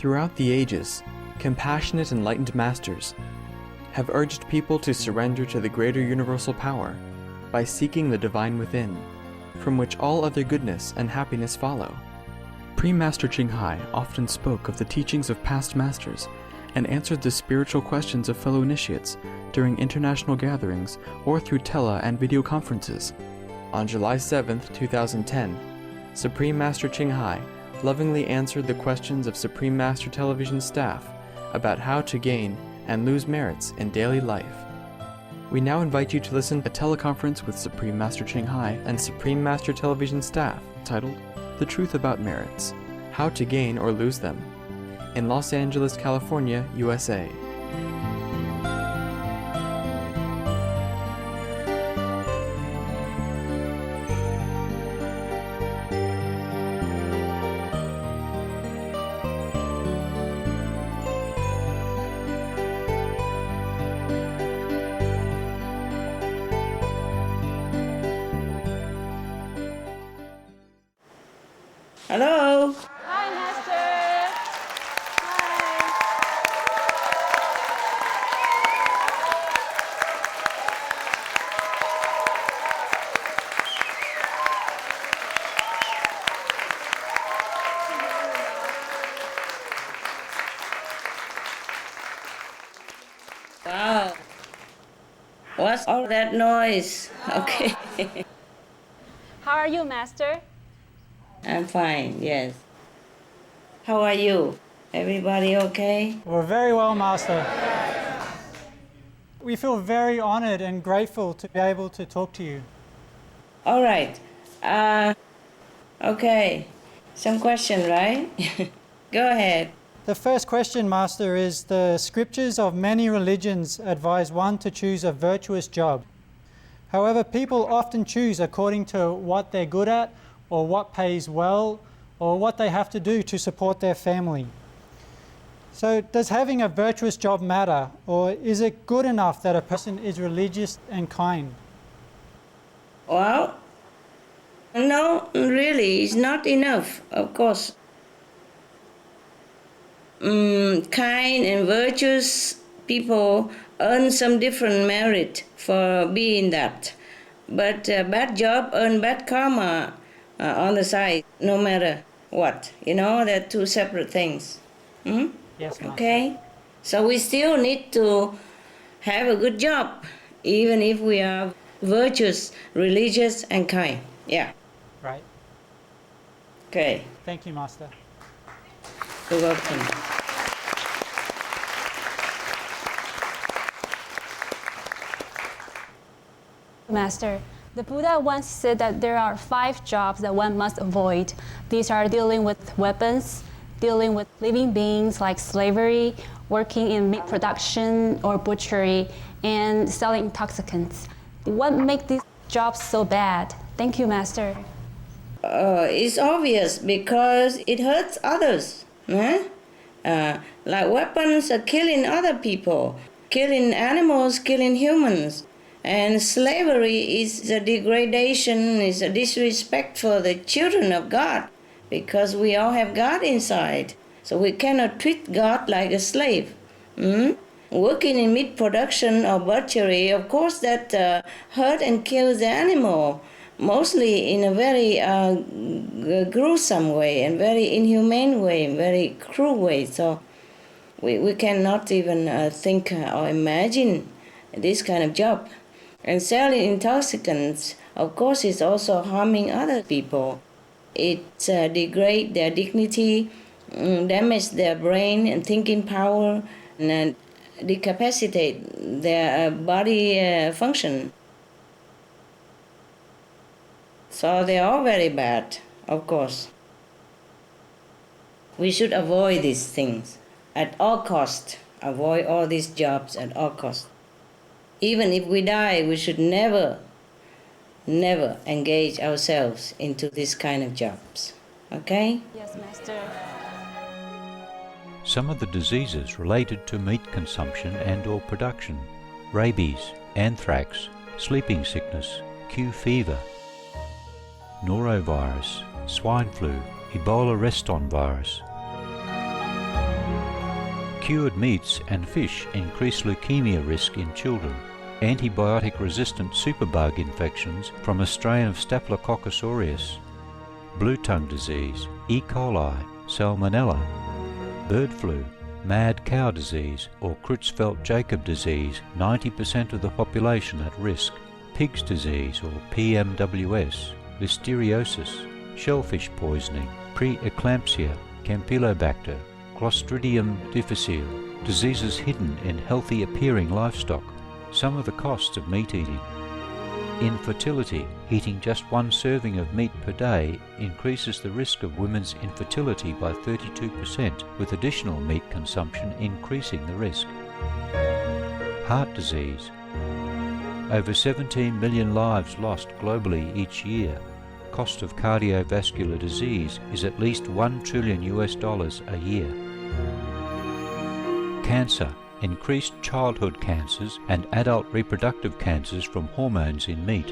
Throughout the ages, compassionate enlightened masters have urged people to surrender to the greater universal power by seeking the divine within, from which all other goodness and happiness follow. Pre-Master Ching Hai often spoke of the teachings of past masters and answered the spiritual questions of fellow initiates during international gatherings or through tele and video conferences. On July 7, 2010, Supreme Master Ching Hai lovingly answered the questions of Supreme Master Television staff about how to gain and lose merits in daily life. We now invite you to listen to a teleconference with Supreme Master Ching Hai and Supreme Master Television staff titled The Truth About Merits, How to Gain or Lose Them, in Los Angeles, California, USA. Hello. Hi, Master. Wow. What's all that noise? Okay. How are you, Master? I'm fine, yes. How are you? Everybody okay? We're very well, Master. We feel very honored and grateful to be able to talk to you. All right. Okay. Some question, right? Go ahead. The first question, Master, is the scriptures of many religions advise one to choose a virtuous job. However, people often choose according to what they're good at, or what pays well, or what they have to do to support their family. So does having a virtuous job matter, or is it good enough that a person is religious and kind? Well, no, really, it's not enough, of course. Kind and virtuous people earn some different merit for being that. But bad job earn bad karma on the side, no matter what. You know, they're two separate things. Yes, Master. Okay? So we still need to have a good job, even if we are virtuous, religious, and kind. Yeah. Right. Okay. Thank you, Master. You're welcome. Master, the Buddha once said that there are 5 jobs that one must avoid. These are dealing with weapons, dealing with living beings like slavery, working in meat production or butchery, and selling intoxicants. What makes these jobs so bad? Thank you, Master. It's obvious because it hurts others. Like weapons are killing other people, killing animals, killing humans. And slavery is a degradation, is a disrespect for the children of God, because we all have God inside. So we cannot treat God like a slave. Working in meat production or butchery, of course that hurt and kills the animal, mostly in a very gruesome way and very inhumane way, very cruel way. So we cannot even think or imagine this kind of job. And selling intoxicants, of course, is also harming other people. It degrades their dignity, damages their brain and thinking power, and decapacitate their body function. So they are very bad, of course. We should avoid these things at all costs. Avoid all these jobs at all costs. Even if we die, we should never engage ourselves into this kind of jobs. Okay? Yes, Master. Some of the diseases related to meat consumption and or production: rabies, anthrax, sleeping sickness, Q fever, norovirus, swine flu, Ebola reston virus. Cured meats and fish increase leukemia risk in children. Antibiotic-resistant superbug infections from a strain of Staphylococcus aureus. Blue tongue disease, E. coli, salmonella. Bird flu, mad cow disease or Creutzfeldt-Jakob disease, 90% of the population at risk. Pig's disease or PMWS, listeriosis, shellfish poisoning, preeclampsia, Campylobacter, Clostridium difficile, diseases hidden in healthy appearing livestock. Some of the costs of meat eating. Infertility. Eating just one serving of meat per day increases the risk of women's infertility by 32%, with additional meat consumption increasing the risk. Heart disease. Over 17 million lives lost globally each year. Cost of cardiovascular disease is at least $1 trillion a year. Cancer. Increased childhood cancers and adult reproductive cancers from hormones in meat.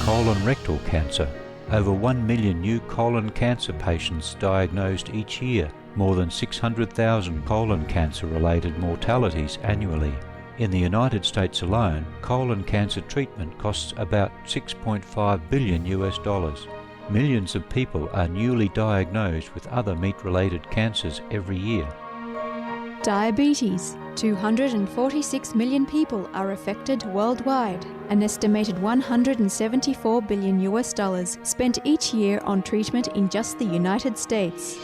Colon rectal cancer. Over 1 million new colon cancer patients diagnosed each year, more than 600,000 colon cancer-related mortalities annually. In the United States alone, colon cancer treatment costs about $6.5 billion. Millions of people are newly diagnosed with other meat-related cancers every year. Diabetes. 246 million people are affected worldwide. An estimated $174 billion spent each year on treatment in just the United States.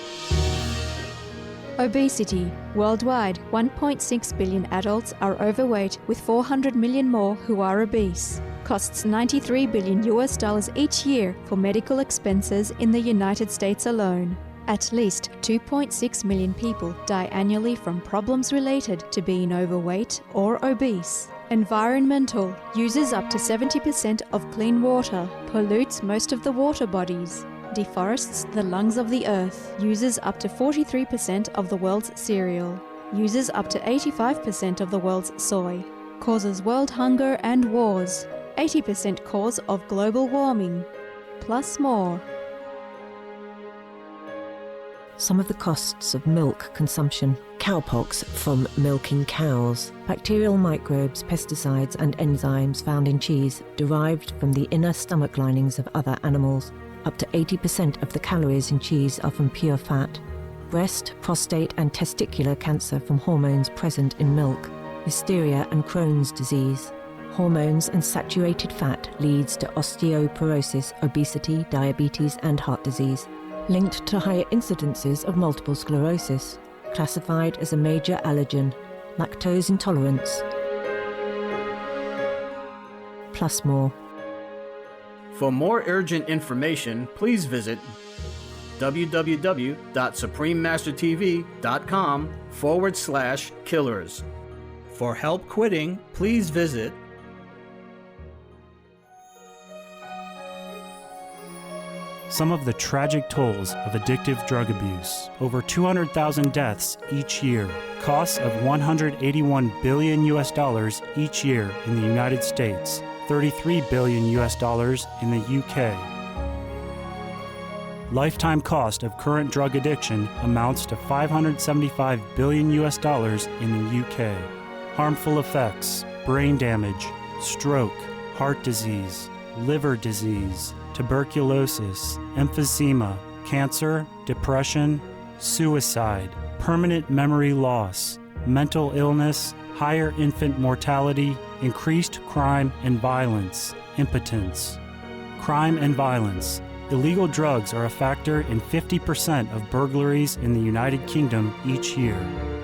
Obesity. Worldwide, 1.6 billion adults are overweight, with 400 million more who are obese. Costs $93 billion each year for medical expenses in the United States alone. At least 2.6 million people die annually from problems related to being overweight or obese. Environmental. Uses up to 70% of clean water. Pollutes most of the water bodies. Deforests the lungs of the earth. Uses up to 43% of the world's cereal. Uses up to 85% of the world's soy. Causes world hunger and wars. 80% cause of global warming. Plus more. Some of the costs of milk consumption. Cowpox from milking cows. Bacterial microbes, pesticides and enzymes found in cheese derived from the inner stomach linings of other animals. Up to 80% of the calories in cheese are from pure fat. Breast, prostate and testicular cancer from hormones present in milk. Hysteria and Crohn's disease. Hormones and saturated fat leads to osteoporosis, obesity, diabetes and heart disease. Linked to higher incidences of multiple sclerosis, classified as a major allergen, lactose intolerance. Plus more. For more urgent information, please visit www.suprememastertv.com/killers. For help quitting, please visit some of the tragic tolls of addictive drug abuse. Over 200,000 deaths each year. Costs of $181 billion each year in the United States. $33 billion in the UK. Lifetime cost of current drug addiction amounts to $575 billion in the UK. Harmful effects: brain damage, stroke, heart disease, liver disease, tuberculosis, emphysema, cancer, depression, suicide, permanent memory loss, mental illness, higher infant mortality, increased crime and violence, impotence. Crime and violence. Illegal drugs are a factor in 50% of burglaries in the United Kingdom each year.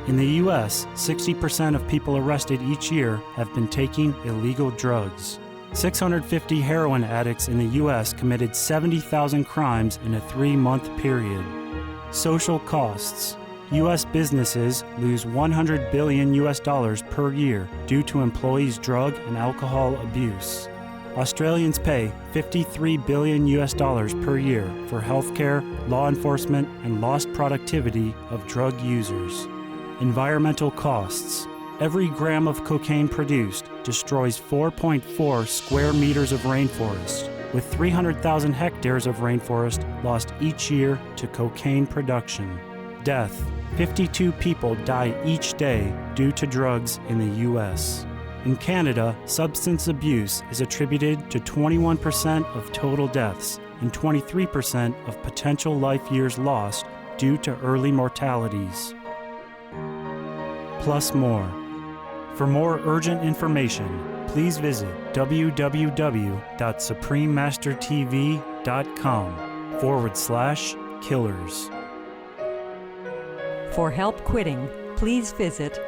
In the U.S., 60% of people arrested each year have been taking illegal drugs. 650 heroin addicts in the U.S. committed 70,000 crimes in a 3-month period. Social costs. U.S. businesses lose $100 billion per year due to employees' drug and alcohol abuse. Australians pay $53 billion per year for healthcare, law enforcement, and lost productivity of drug users. Environmental costs. Every gram of cocaine produced destroys 4.4 square meters of rainforest, with 300,000 hectares of rainforest lost each year to cocaine production. Death. 52 people die each day due to drugs in the U.S. In Canada, substance abuse is attributed to 21% of total deaths and 23% of potential life years lost due to early mortalities. Plus more. For more urgent information, please visit www.suprememastertv.com/killers. For help quitting, please visit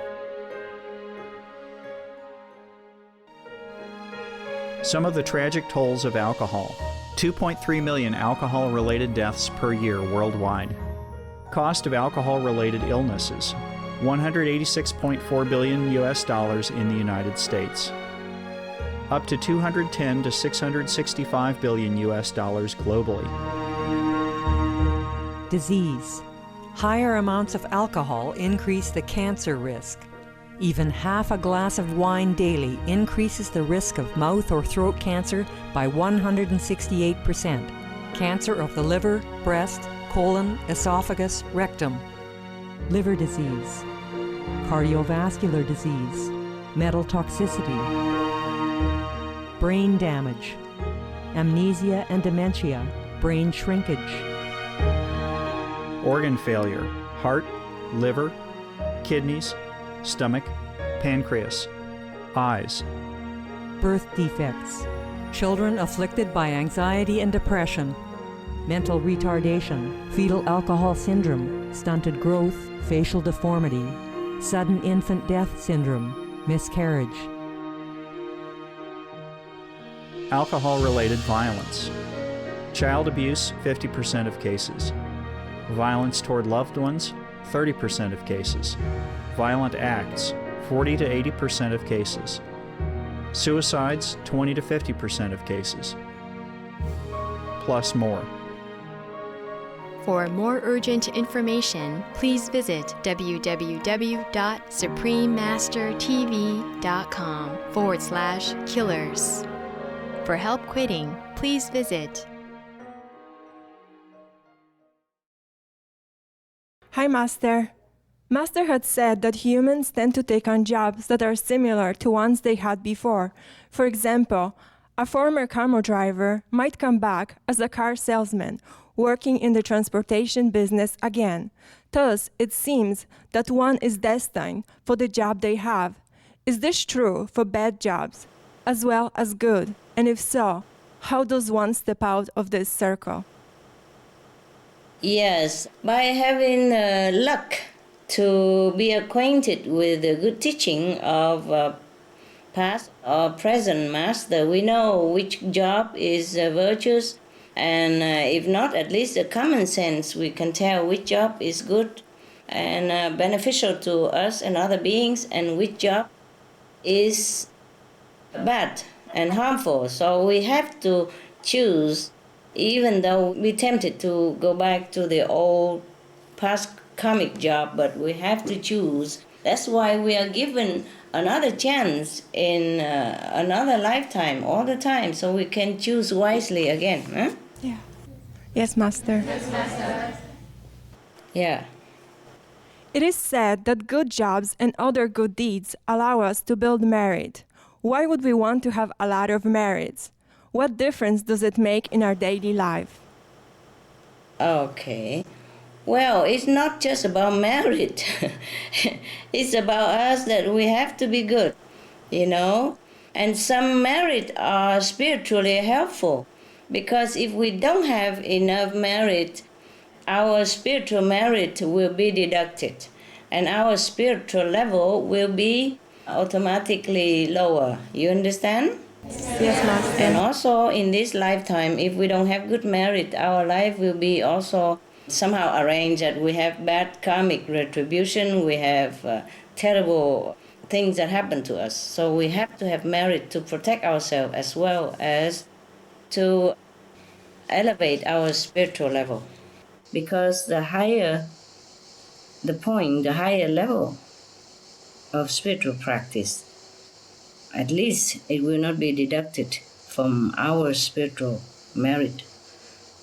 Some of the tragic tolls of alcohol. 2.3 million alcohol-related deaths per year worldwide. Cost of alcohol-related illnesses. $186.4 billion in the United States. Up to $210 to $665 billion globally. disease. Higher amounts of alcohol increase the cancer risk. Even half a glass of wine daily increases the risk of mouth or throat cancer by 168%. Cancer of the liver, breast, colon, esophagus, rectum. Liver disease. Cardiovascular disease. Metal toxicity. Brain damage. Amnesia and dementia. Brain shrinkage. Organ failure. Heart, liver, kidneys, stomach, pancreas, eyes. Birth defects. Children afflicted by anxiety and depression. Mental retardation, fetal alcohol syndrome, stunted growth, facial deformity, sudden infant death syndrome, miscarriage. Alcohol-related violence. Child abuse, 50% of cases. Violence toward loved ones, 30% of cases. Violent acts, 40 to 80% of cases. Suicides, 20 to 50% of cases. Plus more. For more urgent information, please visit www.suprememastertv.com/killers. For help quitting, please visit. Hi, Master. Master had said that humans tend to take on jobs that are similar to ones they had before. For example, a former camo driver might come back as a car salesman, working in the transportation business again. Thus, it seems that one is destined for the job they have. Is this true for bad jobs as well as good? And if so, how does one step out of this circle? Yes, by having luck to be acquainted with the good teaching of past or present master, we know which job is virtuous, and if not, at least a common sense, we can tell which job is good and beneficial to us and other beings, and which job is bad and harmful. So we have to choose, even though we're tempted to go back to the old past karmic job, but we have to choose. That's why we are given another chance in another lifetime all the time, so we can choose wisely again. Huh? Yeah. Yes, Master. Yes, Master. Yeah. It is said that good jobs and other good deeds allow us to build merit. Why would we want to have a lot of merits? What difference does it make in our daily life? Okay. Well, it's not just about merit. It's about us that we have to be good, you know. And some merit are spiritually helpful, because if we don't have enough merit, our spiritual merit will be deducted, and our spiritual level will be automatically lower. You understand? Yes, Master. And also in this lifetime, if we don't have good merit, our life will be also somehow arranged that we have bad karmic retribution, we have terrible things that happen to us. So we have to have merit to protect ourselves as well as to elevate our spiritual level. Because the higher the point, the higher level of spiritual practice, at least it will not be deducted from our spiritual merit.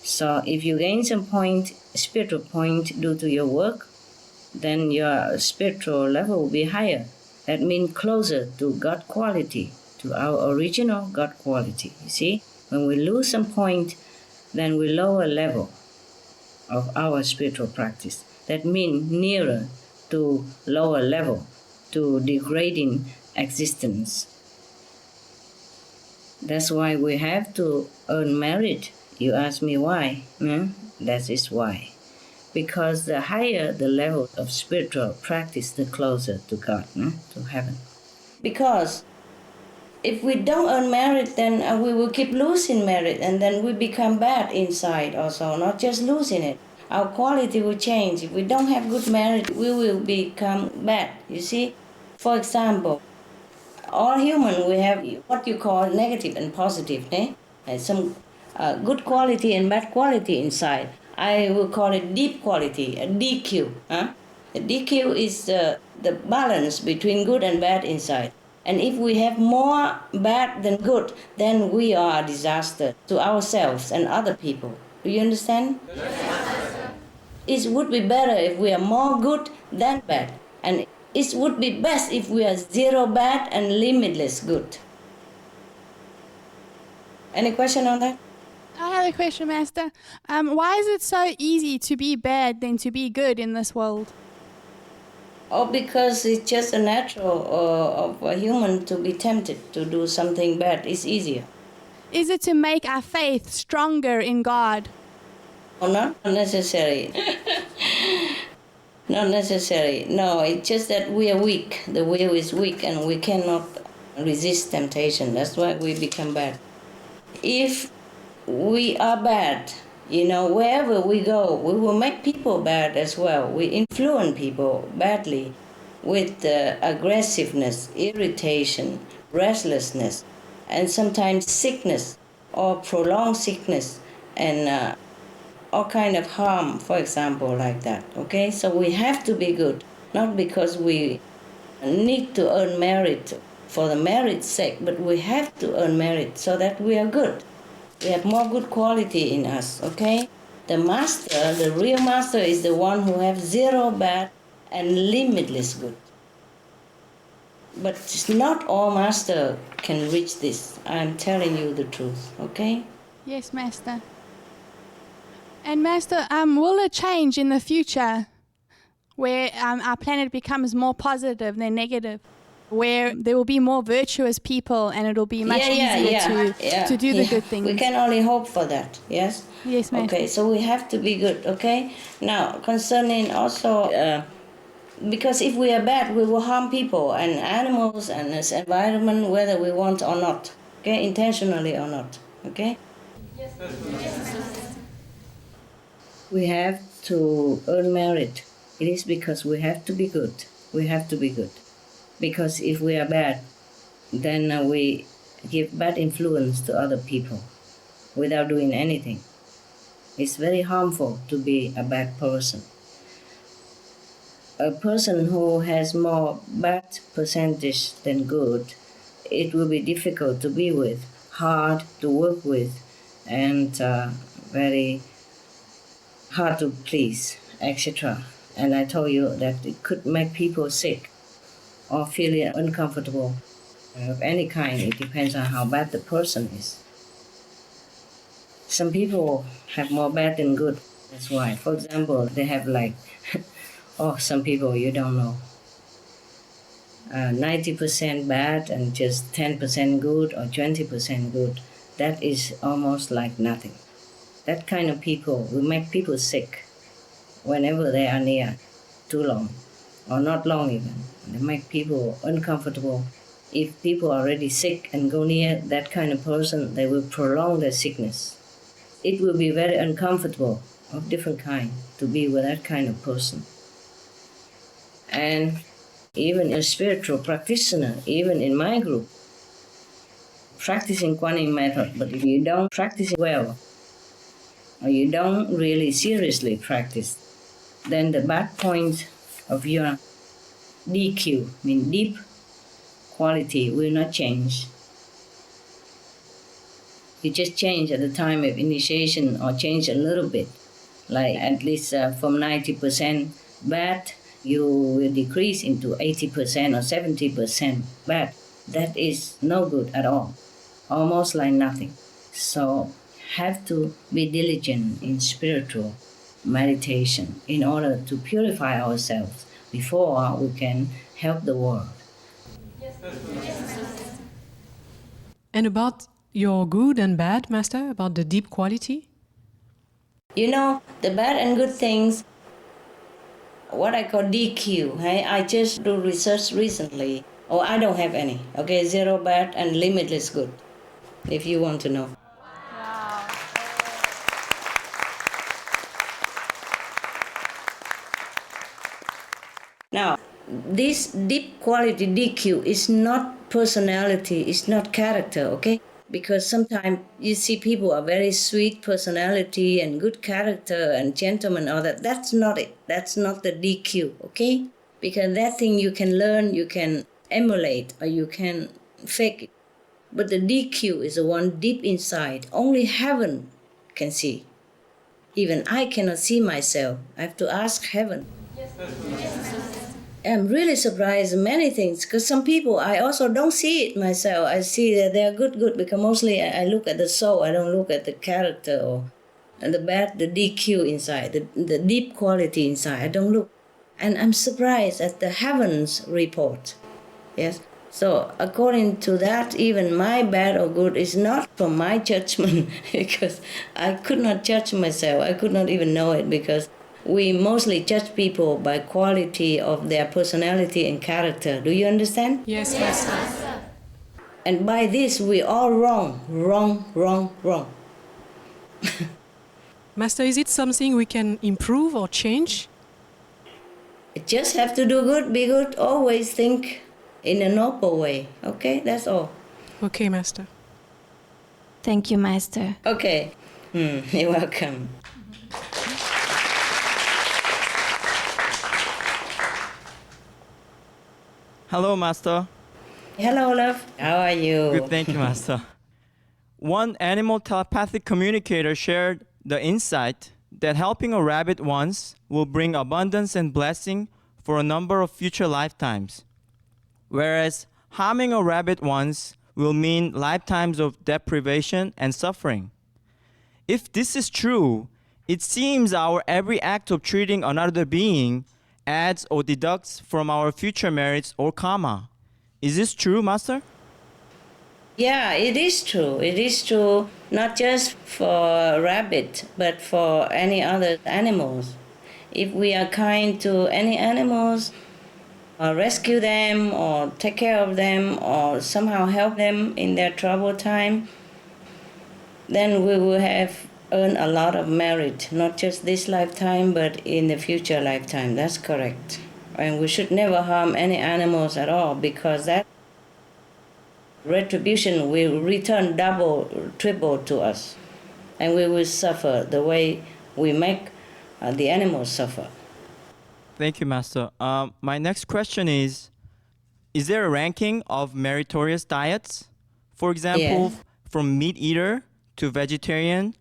So if you gain some point, spiritual point due to your work, then your spiritual level will be higher. That means closer to God quality, to our original God quality. You see, when we lose some point, then we lower level of our spiritual practice. That means nearer to lower level, to degrading existence. That's why we have to earn merit. You ask me why? That is why. Because the higher the level of spiritual practice, the closer to God, to heaven. Because if we don't earn merit, then we will keep losing merit, and then we become bad inside also, not just losing it. Our quality will change. If we don't have good merit, we will become bad, you see? For example, all human, we have what you call negative and positive, and some good quality and bad quality inside. I will call it deep quality, a DQ. The DQ is the balance between good and bad inside. And if we have more bad than good, then we are a disaster to ourselves and other people. Do you understand? It would be better if we are more good than bad. And it would be best if we are zero bad and limitless good. Any question on that? I have a question, Master. Why is it so easy to be bad than to be good in this world? Oh, because it's just a natural of a human to be tempted to do something bad. It's easier. Is it to make our faith stronger in God? Oh, not necessary. Not necessary. No, it's just that we are weak. The will is weak and we cannot resist temptation. That's why we become bad. If we are bad, wherever we go, we will make people bad as well. We influence people badly with aggressiveness, irritation, restlessness, and sometimes sickness or prolonged sickness and all kind of harm, for example, like that. Okay, so we have to be good, not because we need to earn merit for the merit's sake, but we have to earn merit so that we are good. We have more good quality in us, okay? The master, the real master, is the one who has zero bad and limitless good. But not all master can reach this. I'm telling you the truth, okay? Yes, Master. And Master, will it change in the future where our planet becomes more positive than negative? Where there will be more virtuous people and it'll be much easier to do the good things. We can only hope for that, yes? Yes, ma'am. Okay, so we have to be good, okay? Now, concerning also, because if we are bad, we will harm people and animals and this environment, whether we want or not, okay? Intentionally or not, okay? Yes. We have to earn merit. It is because we have to be good. We have to be good. Because if we are bad, then we give bad influence to other people without doing anything. It's very harmful to be a bad person. A person who has more bad percentage than good, it will be difficult to be with, hard to work with, and very hard to please, etc. And I told you that it could make people sick or feeling uncomfortable of any kind. It depends on how bad the person is. Some people have more bad than good. That's why. For example, they have some people you don't know. 90% bad and just 10% good or 20% good. That is almost like nothing. That kind of people will make people sick whenever they are near too long, or not long even. They make people uncomfortable. If people are already sick and go near that kind of person, they will prolong their sickness. It will be very uncomfortable of different kind to be with that kind of person. And even a spiritual practitioner, even in my group, practicing Kuan method, but if you don't practice it well, or you don't really seriously practice, then the bad point of your DQ, deep quality, will not change. You just change at the time of initiation or change a little bit, like at least from 90% bad, you will decrease into 80% or 70% bad. That is no good at all, almost like nothing. So have to be diligent in spiritual meditation in order to purify ourselves before we can help the world. And about your good and bad, Master, about the deep quality? You know, the bad and good things, what I call DQ, hey? I just do research recently. Oh, I don't have any. Okay, zero bad and limitless good, if you want to know. Now, this deep quality DQ is not personality, it's not character, okay? Because sometimes you see people are very sweet personality and good character and gentleman, all that. That's not it. That's not the DQ, okay? Because that thing you can learn, you can emulate, or you can fake it. But the DQ is the one deep inside. Only heaven can see. Even I cannot see myself. I have to ask heaven. I'm really surprised in many things, because some people, I also don't see it myself. I see that they're good, because mostly I look at the soul. I don't look at the character or the bad, the DQ inside, the deep quality inside. I don't look. And I'm surprised at the heavens report. Yes. So according to that, even my bad or good is not from my judgment, because I could not judge myself. I could not even know it, because we mostly judge people by quality of their personality and character. Do you understand? Yes, Master. And by this, we all wrong. Master, is it something we can improve or change? Just have to do good, be good, always think in a noble way. Okay, that's all. Okay, Master. Thank you, Master. Okay, you're welcome. Hello, Master. Hello, love. How are you? Good, thank you, Master. One animal telepathic communicator shared the insight that helping a rabbit once will bring abundance and blessing for a number of future lifetimes, whereas harming a rabbit once will mean lifetimes of deprivation and suffering. If this is true, it seems our every act of treating another being adds or deducts from our future merits or karma. Is this true, Master? Yeah, it is true. It is true, not just for rabbit, but for any other animals. If we are kind to any animals, or rescue them, or take care of them, or somehow help them in their trouble time, then we will have earned a lot of merit, not just this lifetime, but in the future lifetime. That's correct. And we should never harm any animals at all, because that retribution will return double, triple to us. And we will suffer the way we make the animals suffer. Thank you, Master. My next question is there a ranking of meritorious diets? For example, from meat eater to vegetarian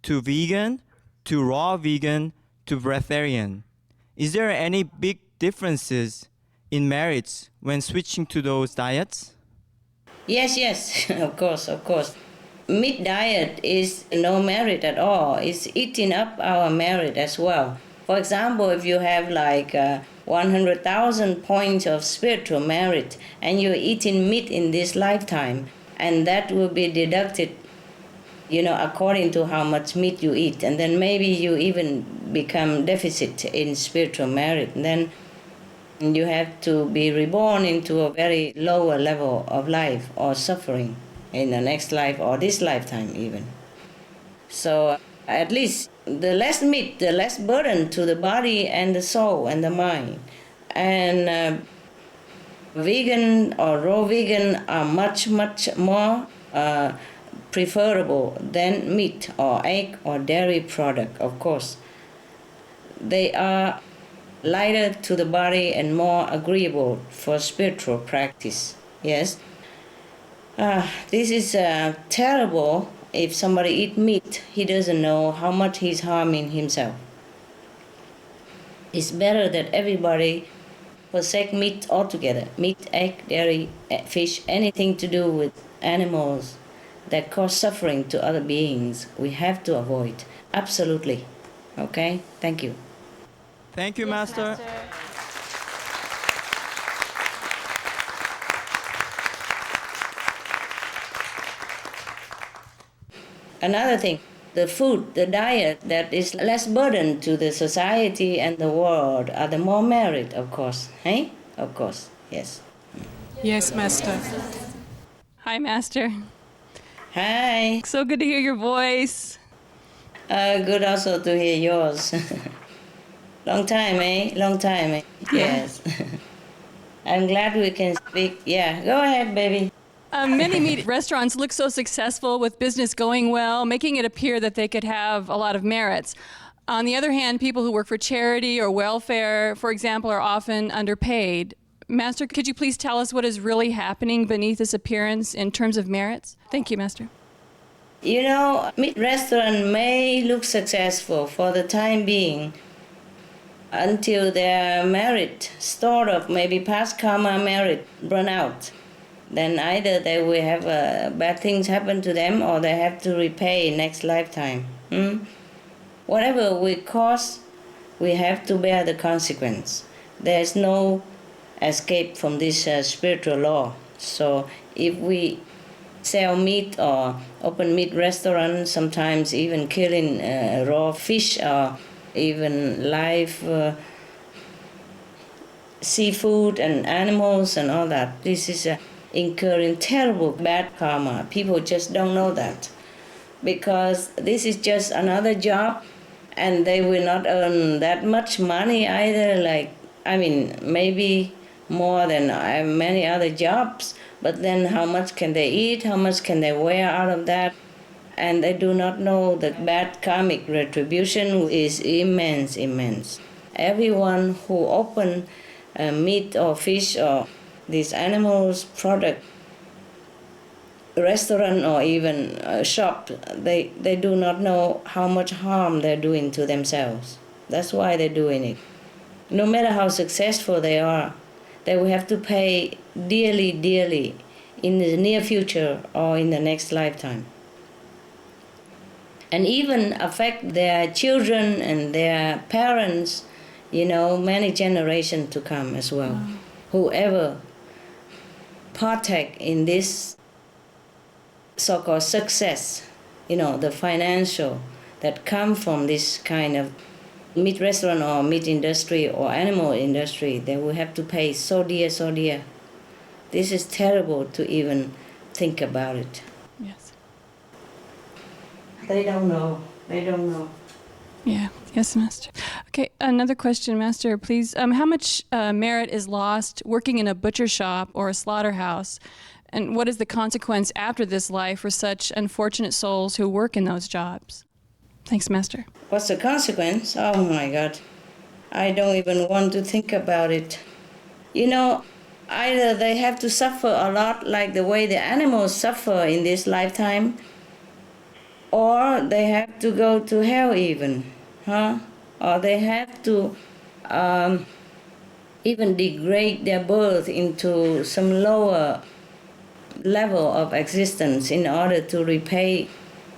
to vegan to raw vegan to breatharian. Is there any big differences in merits when switching to those diets? Yes, of course. Meat diet is no merit at all. It's eating up our merit as well. For example, if you have like 100,000 points of spiritual merit and you're eating meat in this lifetime, and that will be deducted, according to how much meat you eat. And then maybe you even become deficit in spiritual merit. And then you have to be reborn into a very lower level of life or suffering in the next life or this lifetime even. So at least the less meat, the less burden to the body and the soul and the mind. And vegan or raw vegan are much more preferable than meat or egg or dairy product, of course. They are lighter to the body and more agreeable for spiritual practice. Yes. This is terrible. If somebody eats meat, he doesn't know how much he's harming himself. It's better that everybody forsake meat altogether. Meat, egg, dairy, fish, anything to do with animals that cause suffering to other beings, we have to avoid. Absolutely. Okay? Thank you. Thank you, Master. Another thing, the food, the diet that is less burden to the society and the world are the more merit, of course. Hey? Of course, yes. Yes, Master. Hi, Master. Hi. So good to hear your voice. Good also to hear yours. Long time, eh? Long time, eh? Yes. I'm glad we can speak. Yeah, go ahead, baby. Many meat restaurants look so successful with business going well, making it appear that they could have a lot of merits. On the other hand, people who work for charity or welfare, for example, are often underpaid. Master, could you please tell us what is really happening beneath this appearance in terms of merits? Thank you, Master. You know, meat restaurant may look successful for the time being until their merit stored up, maybe past karma merit, run out. Then either they will have bad things happen to them or they have to repay next lifetime. Whatever we cause, we have to bear the consequence. There's no escape from this spiritual law. So if we sell meat or open meat restaurants, sometimes even killing raw fish or even live seafood and animals and all that, this is incurring terrible bad karma. People just don't know that because this is just another job and they will not earn that much money either, maybe more than many other jobs, but then how much can they eat, how much can they wear out of that? And they do not know that bad karmic retribution is immense. Everyone who open meat or fish or these animals product restaurant or even a shop, they do not know how much harm they're doing to themselves. That's why they're doing it. No matter how successful they are, they will have to pay dearly in the near future or in the next lifetime. And even affect their children and their parents, many generations to come as well. Wow. Whoever partake in this so-called success, the financial that come from this kind of meat restaurant or meat industry or animal industry, they will have to pay so dear. This is terrible to even think about it. Yes. They don't know. Yeah. Yes, Master. Okay, another question, Master, please. How much merit is lost working in a butcher shop or a slaughterhouse? And what is the consequence after this life for such unfortunate souls who work in those jobs? Thanks, Master. What's the consequence? Oh, my God. I don't even want to think about it. Either they have to suffer a lot like the way the animals suffer in this lifetime, or they have to go to hell even, or they have to even degrade their birth into some lower level of existence in order to repay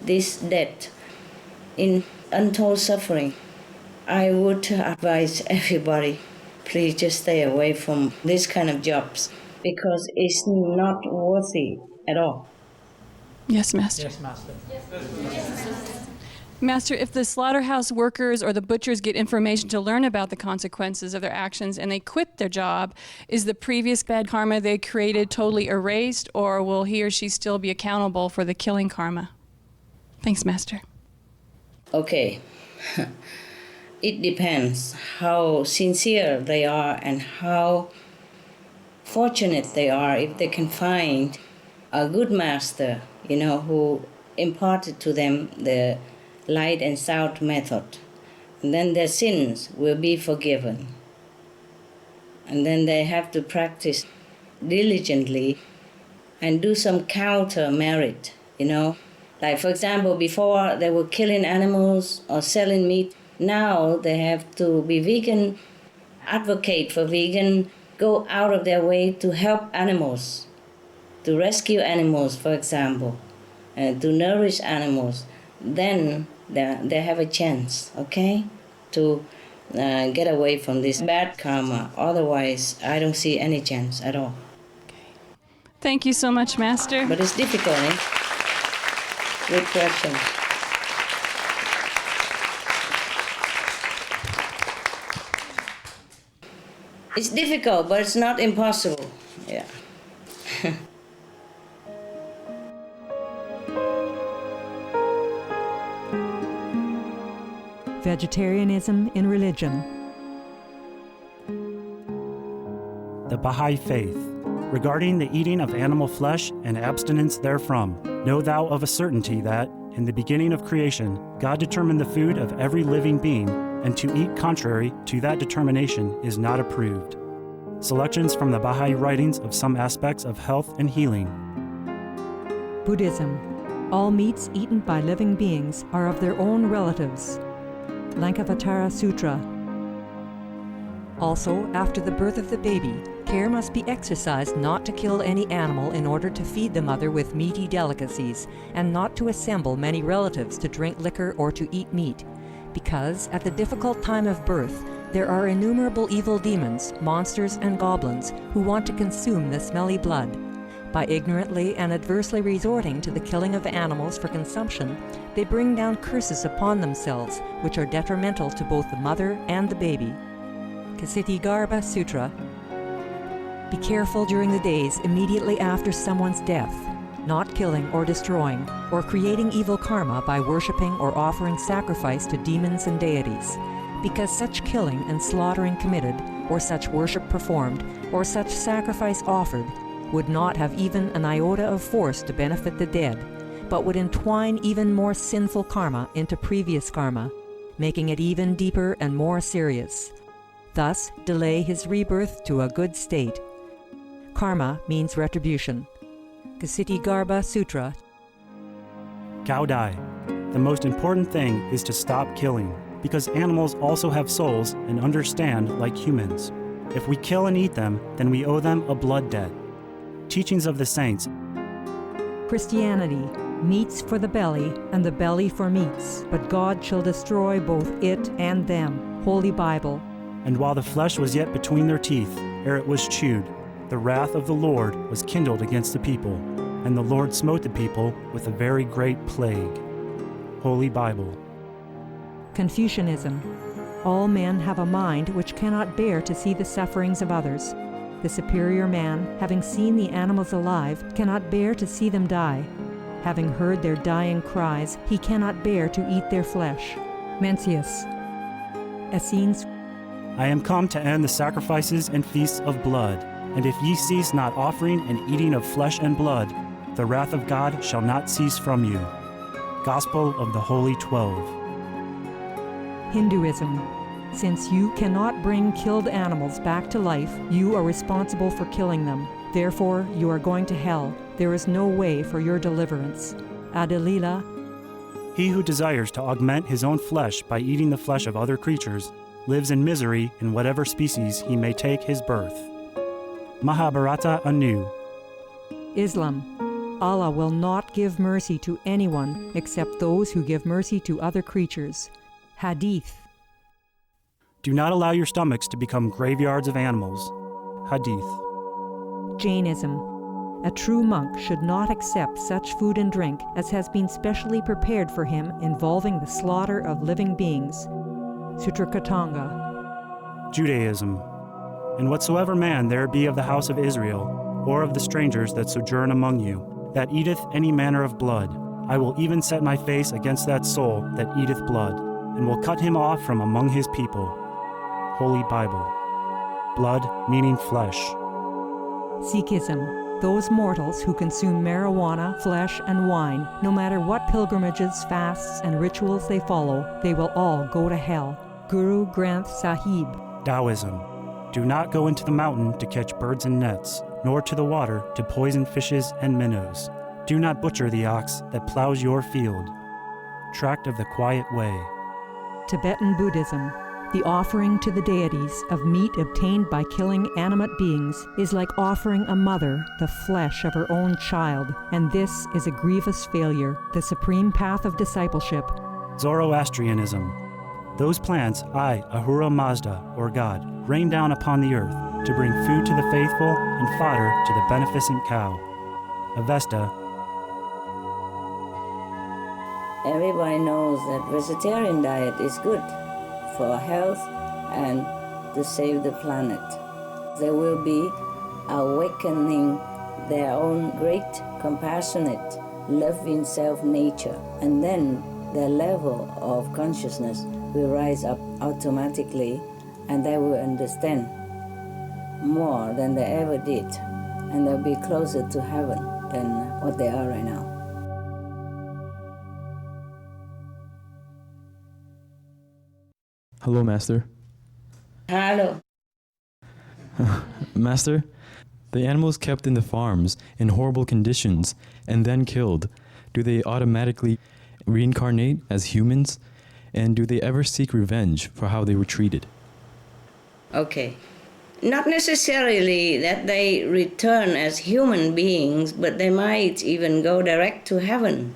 this debt in untold suffering. I would advise everybody, please just stay away from this kind of jobs because it's not worthy at all. Yes, Master. Yes, Master. Master, if the slaughterhouse workers or the butchers get information to learn about the consequences of their actions and they quit their job, is the previous bad karma they created totally erased, or will he or she still be accountable for the killing karma? Thanks, Master. Okay. It depends how sincere they are and how fortunate they are if they can find a good master, who imparted to them the light and sound method. And then their sins will be forgiven. And then they have to practice diligently and do some counter merit, Like, for example, before they were killing animals or selling meat, Now they have to be vegan, advocate for vegan, go out of their way to help animals, to rescue animals, for example, to nourish animals. Then they have a chance, okay, to get away from this bad karma. Otherwise, I don't see any chance at all. Thank you so much, Master. But it's difficult, eh? Good question. It's difficult, but it's not impossible. Yeah. Vegetarianism in religion. The Baha'i Faith. Regarding the eating of animal flesh and abstinence therefrom, know thou of a certainty that, in the beginning of creation, God determined the food of every living being, and to eat contrary to that determination is not approved. Selections from the Baha'i writings of some aspects of health and healing. Buddhism. All meats eaten by living beings are of their own relatives. Lankavatara Sutra. Also, after the birth of the baby, care must be exercised not to kill any animal in order to feed the mother with meaty delicacies, and not to assemble many relatives to drink liquor or to eat meat, because at the difficult time of birth, there are innumerable evil demons, monsters, and goblins who want to consume the smelly blood. By ignorantly and adversely resorting to the killing of animals for consumption, they bring down curses upon themselves, which are detrimental to both the mother and the baby. Ksitigarbha Sutra. Be careful during the days immediately after someone's death, not killing or destroying, or creating evil karma by worshipping or offering sacrifice to demons and deities, because such killing and slaughtering committed, or such worship performed, or such sacrifice offered, would not have even an iota of force to benefit the dead, but would entwine even more sinful karma into previous karma, making it even deeper and more serious. Thus, delay his rebirth to a good state. Karma means retribution. Ksitigarbha Sutra. Gaudai. The most important thing is to stop killing, because animals also have souls and understand like humans. If we kill and eat them, then we owe them a blood debt. Teachings of the Saints. Christianity. Meats for the belly, and the belly for meats, but God shall destroy both it and them. Holy Bible. And while the flesh was yet between their teeth, ere it was chewed, the wrath of the Lord was kindled against the people, and the Lord smote the people with a very great plague. Holy Bible. Confucianism. All men have a mind which cannot bear to see the sufferings of others. The superior man, having seen the animals alive, cannot bear to see them die. Having heard their dying cries, he cannot bear to eat their flesh. Mencius. Essenes. I am come to end the sacrifices and feasts of blood, and if ye cease not offering and eating of flesh and blood, the wrath of God shall not cease from you. Gospel of the Holy 12. Hinduism. Since you cannot bring killed animals back to life, you are responsible for killing them. Therefore, you are going to hell. There is no way for your deliverance. Adalila. He who desires to augment his own flesh by eating the flesh of other creatures lives in misery in whatever species he may take his birth. Mahabharata anew. Islam. Allah will not give mercy to anyone except those who give mercy to other creatures. Hadith. Do not allow your stomachs to become graveyards of animals. Hadith. Jainism. A true monk should not accept such food and drink as has been specially prepared for him involving the slaughter of living beings. Sutrakatanga. Judaism. And whatsoever man there be of the house of Israel, or of the strangers that sojourn among you, that eateth any manner of blood, I will even set my face against that soul that eateth blood, and will cut him off from among his people. Holy Bible. Blood meaning flesh. Sikhism. Those mortals who consume marijuana, flesh, and wine, no matter what pilgrimages, fasts, and rituals they follow, they will all go to hell. Guru Granth Sahib. Taoism. Do not go into the mountain to catch birds and nets, nor to the water to poison fishes and minnows. Do not butcher the ox that plows your field. Tract of the Quiet Way. Tibetan Buddhism. The offering to the deities of meat obtained by killing animate beings is like offering a mother the flesh of her own child, and this is a grievous failure, the supreme path of discipleship. Zoroastrianism. Those plants I, Ahura Mazda, or God, rain down upon the earth to bring food to the faithful and fodder to the beneficent cow. Avesta. Everybody knows that vegetarian diet is good for health and to save the planet. They will be awakening their own great, compassionate, loving self-nature, and then their level of consciousness will rise up automatically, and they will understand more than they ever did, and they'll be closer to heaven than what they are right now. Hello, Master. Hello. Master, the animals kept in the farms in horrible conditions and then killed, do they automatically reincarnate as humans? And do they ever seek revenge for how they were treated? Okay. Not necessarily that they return as human beings, but they might even go direct to heaven.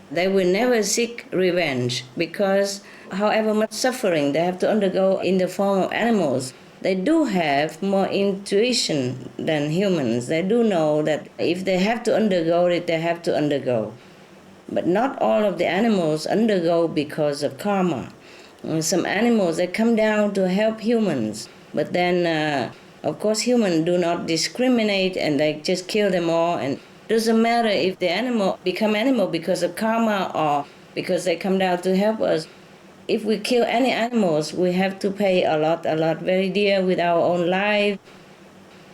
They will never seek revenge because however much suffering they have to undergo in the form of animals, they do have more intuition than humans. They do know that if they have to undergo it, they have to undergo. But not all of the animals undergo because of karma. Some animals, they come down to help humans, but then, of course, humans do not discriminate and they just kill them all. And it doesn't matter if the animal become animal because of karma or because they come down to help us. If we kill any animals, we have to pay a lot, very dear with our own life,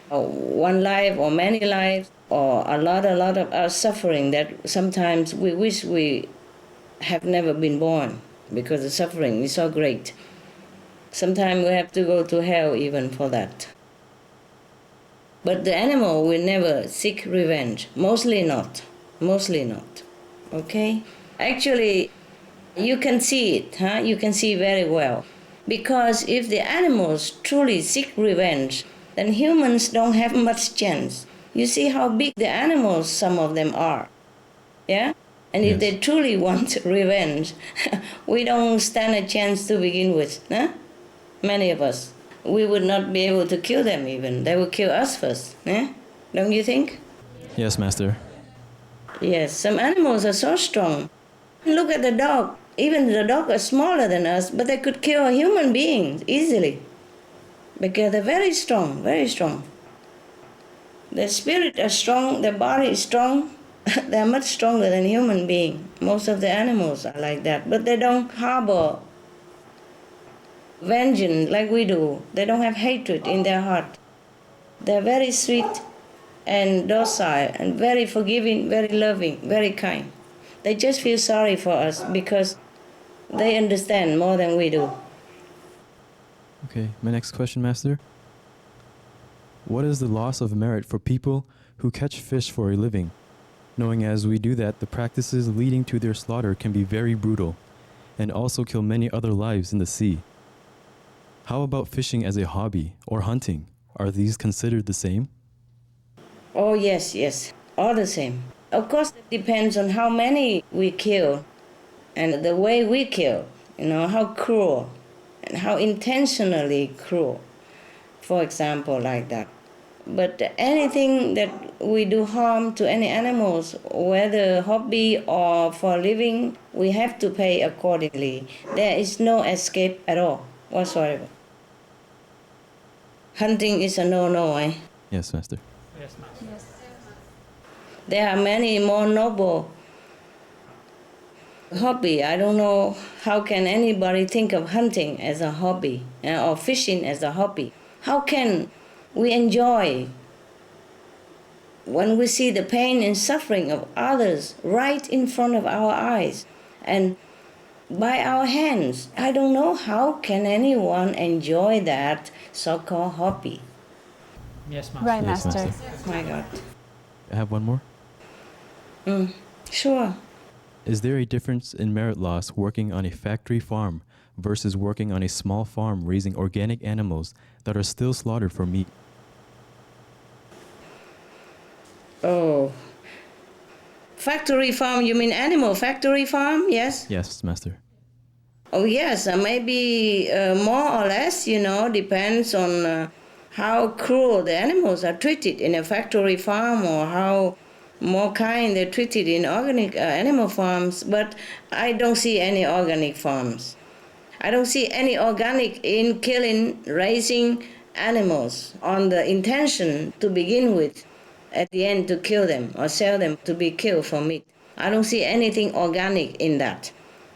or one life or many lives, or a lot of our suffering that sometimes we wish we have never been born because the suffering is so great. Sometimes we have to go to hell even for that. But the animal will never seek revenge. Mostly not. Okay? Actually, you can see it, You can see very well. Because if the animals truly seek revenge, then humans don't have much chance. You see how big the animals, some of them are. Yeah? And if they truly want revenge, we don't stand a chance to begin with. Many of us. We would not be able to kill them even. They would kill us first. Don't you think? Yes, Master. Yes, some animals are so strong. Look at the dog. Even the dog is smaller than us, but they could kill a human being easily. Because they're very strong, very strong. Their spirit is strong, their body is strong. They're much stronger than human beings. Most of the animals are like that, but they don't harbor vengeance like we do. They don't have hatred in their heart. They're very sweet and docile and very forgiving, very loving, very kind. They just feel sorry for us because they understand more than we do. Okay, my next question, Master. What is the loss of merit for people who catch fish for a living, knowing as we do that the practices leading to their slaughter can be very brutal and also kill many other lives in the sea? How about fishing as a hobby or hunting? Are these considered the same? Oh, yes, all the same. Of course, it depends on how many we kill and the way we kill, how cruel and how intentionally cruel, for example, like that. But anything that we do harm to any animals, whether hobby or for living, we have to pay accordingly. There is no escape at all, whatsoever. Hunting is a no-no, eh? Yes, Master. Yes, Master. Yes. There are many more noble hobby. I don't know how can anybody think of hunting as a hobby or fishing as a hobby. How can we enjoy when we see the pain and suffering of others right in front of our eyes and by our hands? I don't know how can anyone enjoy that so-called hobby. Yes, Master. Right, Yes, Master. Master. My God. I have one more. Sure. Is there a difference in merit loss working on a factory farm versus working on a small farm raising organic animals that are still slaughtered for meat? Oh. Factory farm, you mean animal factory farm, yes? Yes, Master. Oh, yes, maybe more or less, depends on how cruel the animals are treated in a factory farm or how more kind they're treated in organic animal farms. But I don't see any organic farms. I don't see any organic in killing, raising animals on the intention to begin with, at the end to kill them or sell them to be killed for meat. I don't see anything organic in that.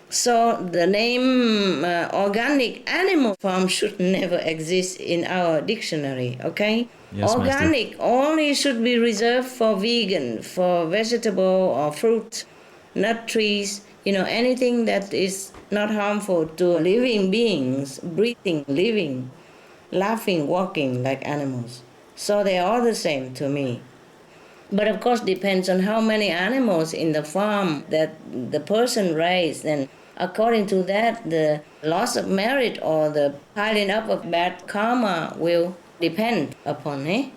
So the name organic animal farm should never exist in our dictionary, okay? Yes, organic Master. only should be reserved for vegan, for vegetable or fruit, nut trees, anything that is not harmful to living beings, breathing, living, laughing, walking like animals. So they are all the same to me. But of course, depends on how many animals in the farm that the person raised, and according to that, the loss of merit or the piling up of bad karma will depend upon, Okay?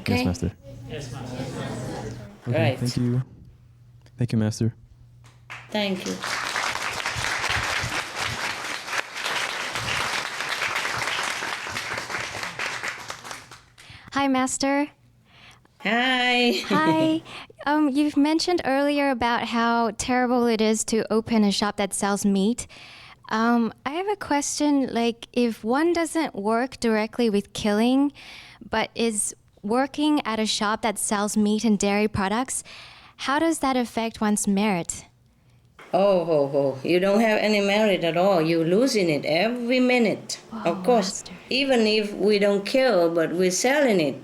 Yes, Master. Yes, Master. Okay, Right. thank you. Thank you, Master. Thank you. Hi, Master. Hi. Hi. You've mentioned earlier about how terrible it is to open a shop that sells meat. I have a question, like if one doesn't work directly with killing, but is working at a shop that sells meat and dairy products, how does that affect one's merit? You don't have any merit at all. You're losing it every minute. Of course, even if we don't kill, but we're selling it,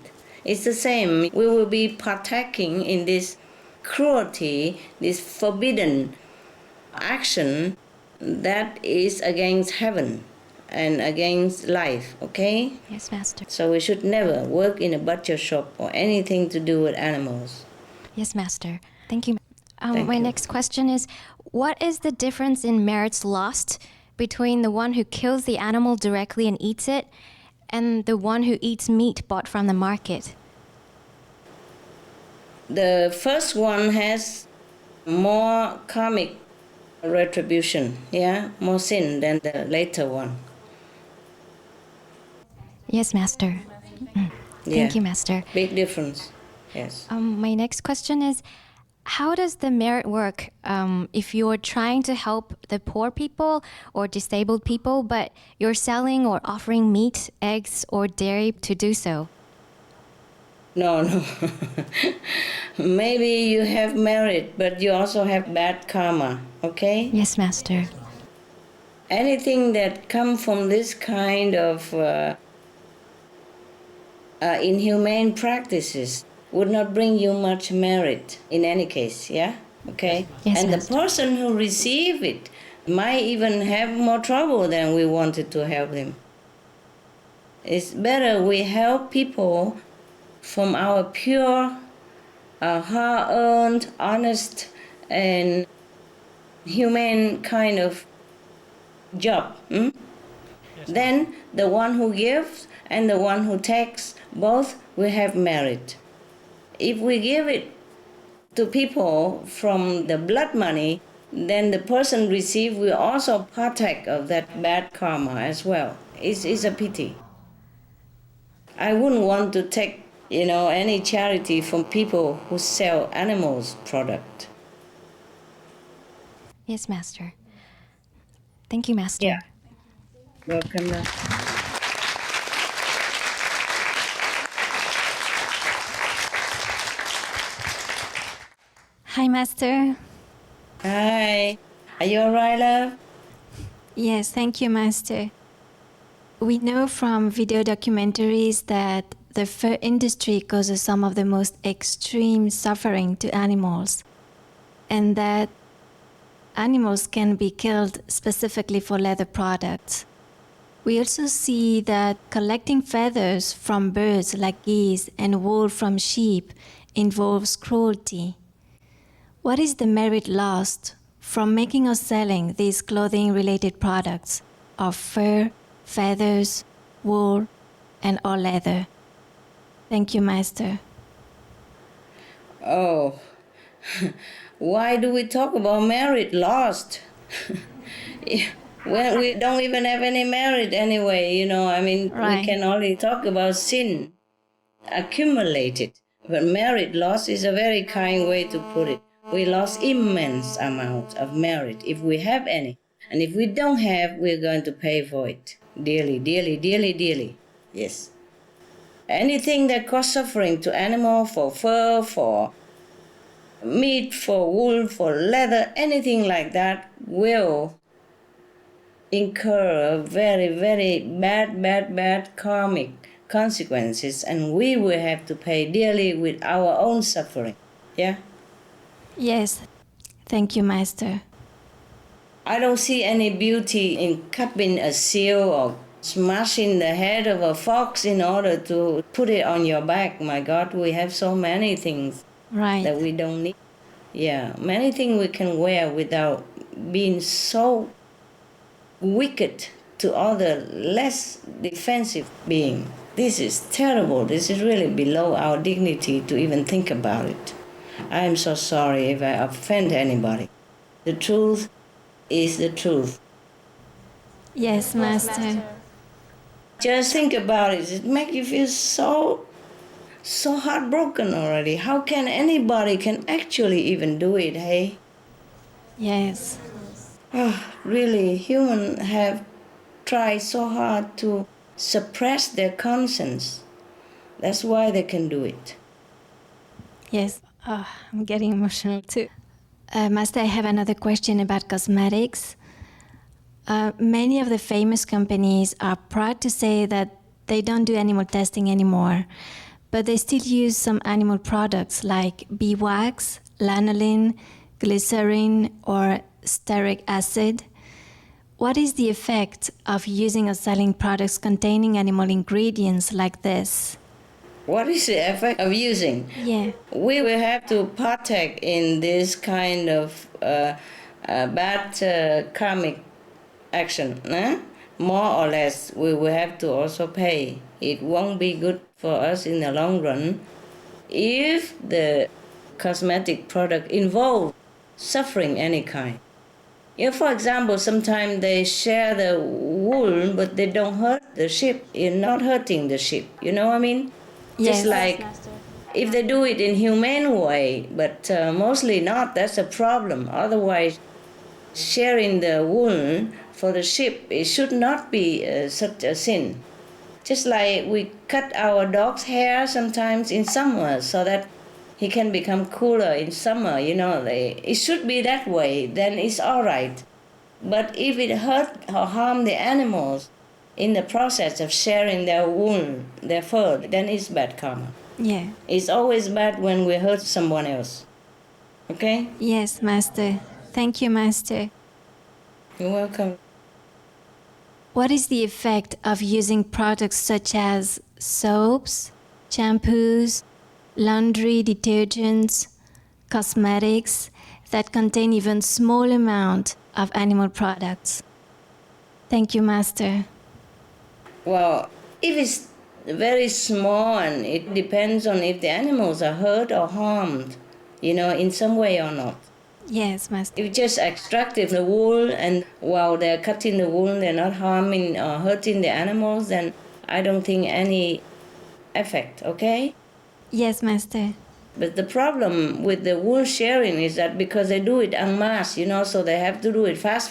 it's the same. We will be partaking in this cruelty, this forbidden action that is against heaven and against life, okay? Yes, Master. So we should never work in a butcher shop or anything to do with animals. Yes, Master. Thank you. Thank my you. next question is, what is the difference in merits lost between the one who kills the animal directly and eats it and the one who eats meat bought from the market? The first one has more karmic retribution, more sin than the later one. Yes, Master. Thank you, Master. Big difference, yes. My next question is, how does the merit work if you're trying to help the poor people or disabled people, but you're selling or offering meat, eggs, or dairy to do so? No. Maybe you have merit, but you also have bad karma, okay? Yes, Master. Anything that comes from this kind of inhumane practices would not bring you much merit in any case, okay? Yes, and Master. The person who receives it might even have more trouble than we wanted to help them. It's better we help people from our pure, hard-earned, honest, and humane kind of job. Then the one who gives and the one who takes, both will have merit. If we give it to people from the blood money, then the person received will also partake of that bad karma as well. It's a pity. I wouldn't want to take, any charity from people who sell animals product. Yes, Master. Thank you, Master. Yeah. Welcome. Hi, Master. Hi. Are you all right, love? Yes, thank you, Master. We know from video documentaries that the fur industry causes some of the most extreme suffering to animals, and that animals can be killed specifically for leather products. We also see that collecting feathers from birds like geese and wool from sheep involves cruelty. What is the merit lost from making or selling these clothing-related products of fur, feathers, wool, and or leather. Thank you, Master. Oh, why do we talk about merit lost? When we don't even have any merit anyway, Right. We can only talk about sin accumulated. But merit loss is a very kind way to put it. We lost immense amount of merit if we have any. And if we don't have, we're going to pay for it. Dearly, dearly, dearly, dearly. Yes. Anything that causes suffering to animal, for fur, for meat, for wool, for leather, anything like that will incur very, very bad karmic consequences, and we will have to pay dearly with our own suffering. Yeah? Yes. Thank you, Master. I don't see any beauty in cupping a seal or smashing the head of a fox in order to put it on your back. My God, we have so many things that we don't need. Yeah, many things we can wear without being so wicked to other less defensive being. This is terrible. This is really below our dignity to even think about it. I am so sorry if I offend anybody. The truth is the truth. Yes, Master. Just think about it. It makes you feel so heartbroken already. How can anybody can actually even do it, hey? Yes. Really, humans have tried so hard to suppress their conscience. That's why they can do it. Yes. I'm getting emotional too. Master, I have another question about cosmetics. Many of the famous companies are proud to say that they don't do animal testing anymore, but they still use some animal products like beeswax, lanolin, glycerin, or stearic acid. What is the effect of using or selling products containing animal ingredients like this? What is the effect of using? Yeah. We will have to partake in this kind of bad karmic action. More or less, we will have to also pay. It won't be good for us in the long run if the cosmetic product involves suffering any kind. For example, sometimes they share the wool, but they don't hurt the sheep. You're not hurting the sheep. You know what I mean? Yes. Just like if they do it in humane way, but mostly not, that's a problem. Otherwise, sharing the wool for the sheep, it should not be such a sin. Just like we cut our dog's hair sometimes in summer so that he can become cooler in summer, it should be that way, then it's all right. But if it hurt or harm the animals in the process of sharing their wool, their fur, then it's bad karma. Yeah. It's always bad when we hurt someone else. Okay? Yes, Master. Thank you, Master. You're welcome. What is the effect of using products such as soaps, shampoos, laundry detergents, cosmetics that contain even small amount of animal products? Thank you, Master. Well, if it's very small, and it depends on if the animals are hurt or harmed, in some way or not. Yes, Master. If just extracting the wool and while they're cutting the wool, they're not harming or hurting the animals, then I don't think any effect, okay? Yes, Master. But the problem with the wool sharing is that because they do it en masse, so they have to do it fast,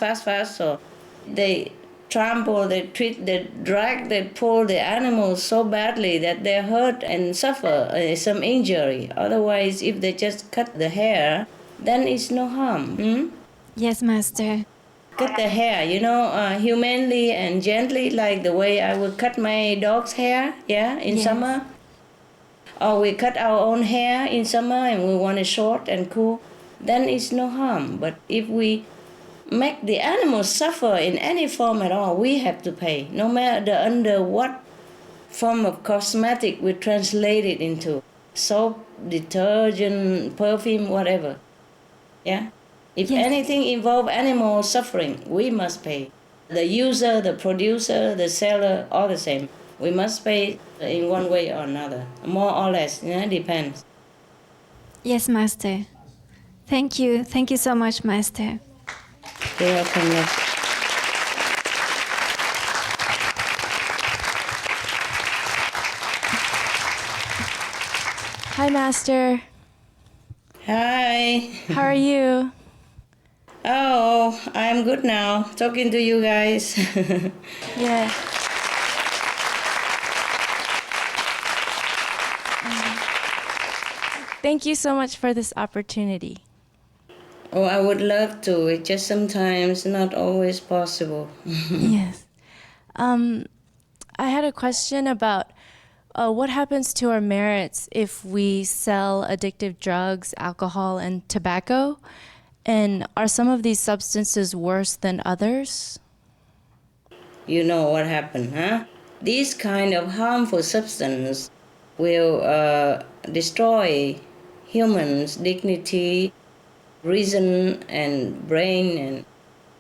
so they trample, they treat, they drag, they pull the animals so badly that they hurt and suffer some injury. Otherwise, if they just cut the hair, then it's no harm. Yes, Master. Cut the hair, humanely and gently, like the way I would cut my dog's hair, in summer. Or we cut our own hair in summer and we want it short and cool, then it's no harm. But if we make the animals suffer in any form at all, we have to pay, no matter under what form of cosmetic we translate it into. Soap, detergent, perfume, whatever. Yeah? If anything involves animal suffering, we must pay. The user, the producer, the seller, all the same. We must pay in one way or another, more or less, depends. Yes, Master. Thank you. Thank you so much, Master. You're welcome. Yes. Hi, Master. Hi. How are you? Oh, I'm good now, talking to you guys. Yeah. Thank you so much for this opportunity. Oh, I would love to. It's just sometimes not always possible. Yes. I had a question about what happens to our merits if we sell addictive drugs, alcohol, and tobacco? And are some of these substances worse than others? You know what happened, huh? These kind of harmful substances will destroy humans' dignity, reason, and brain,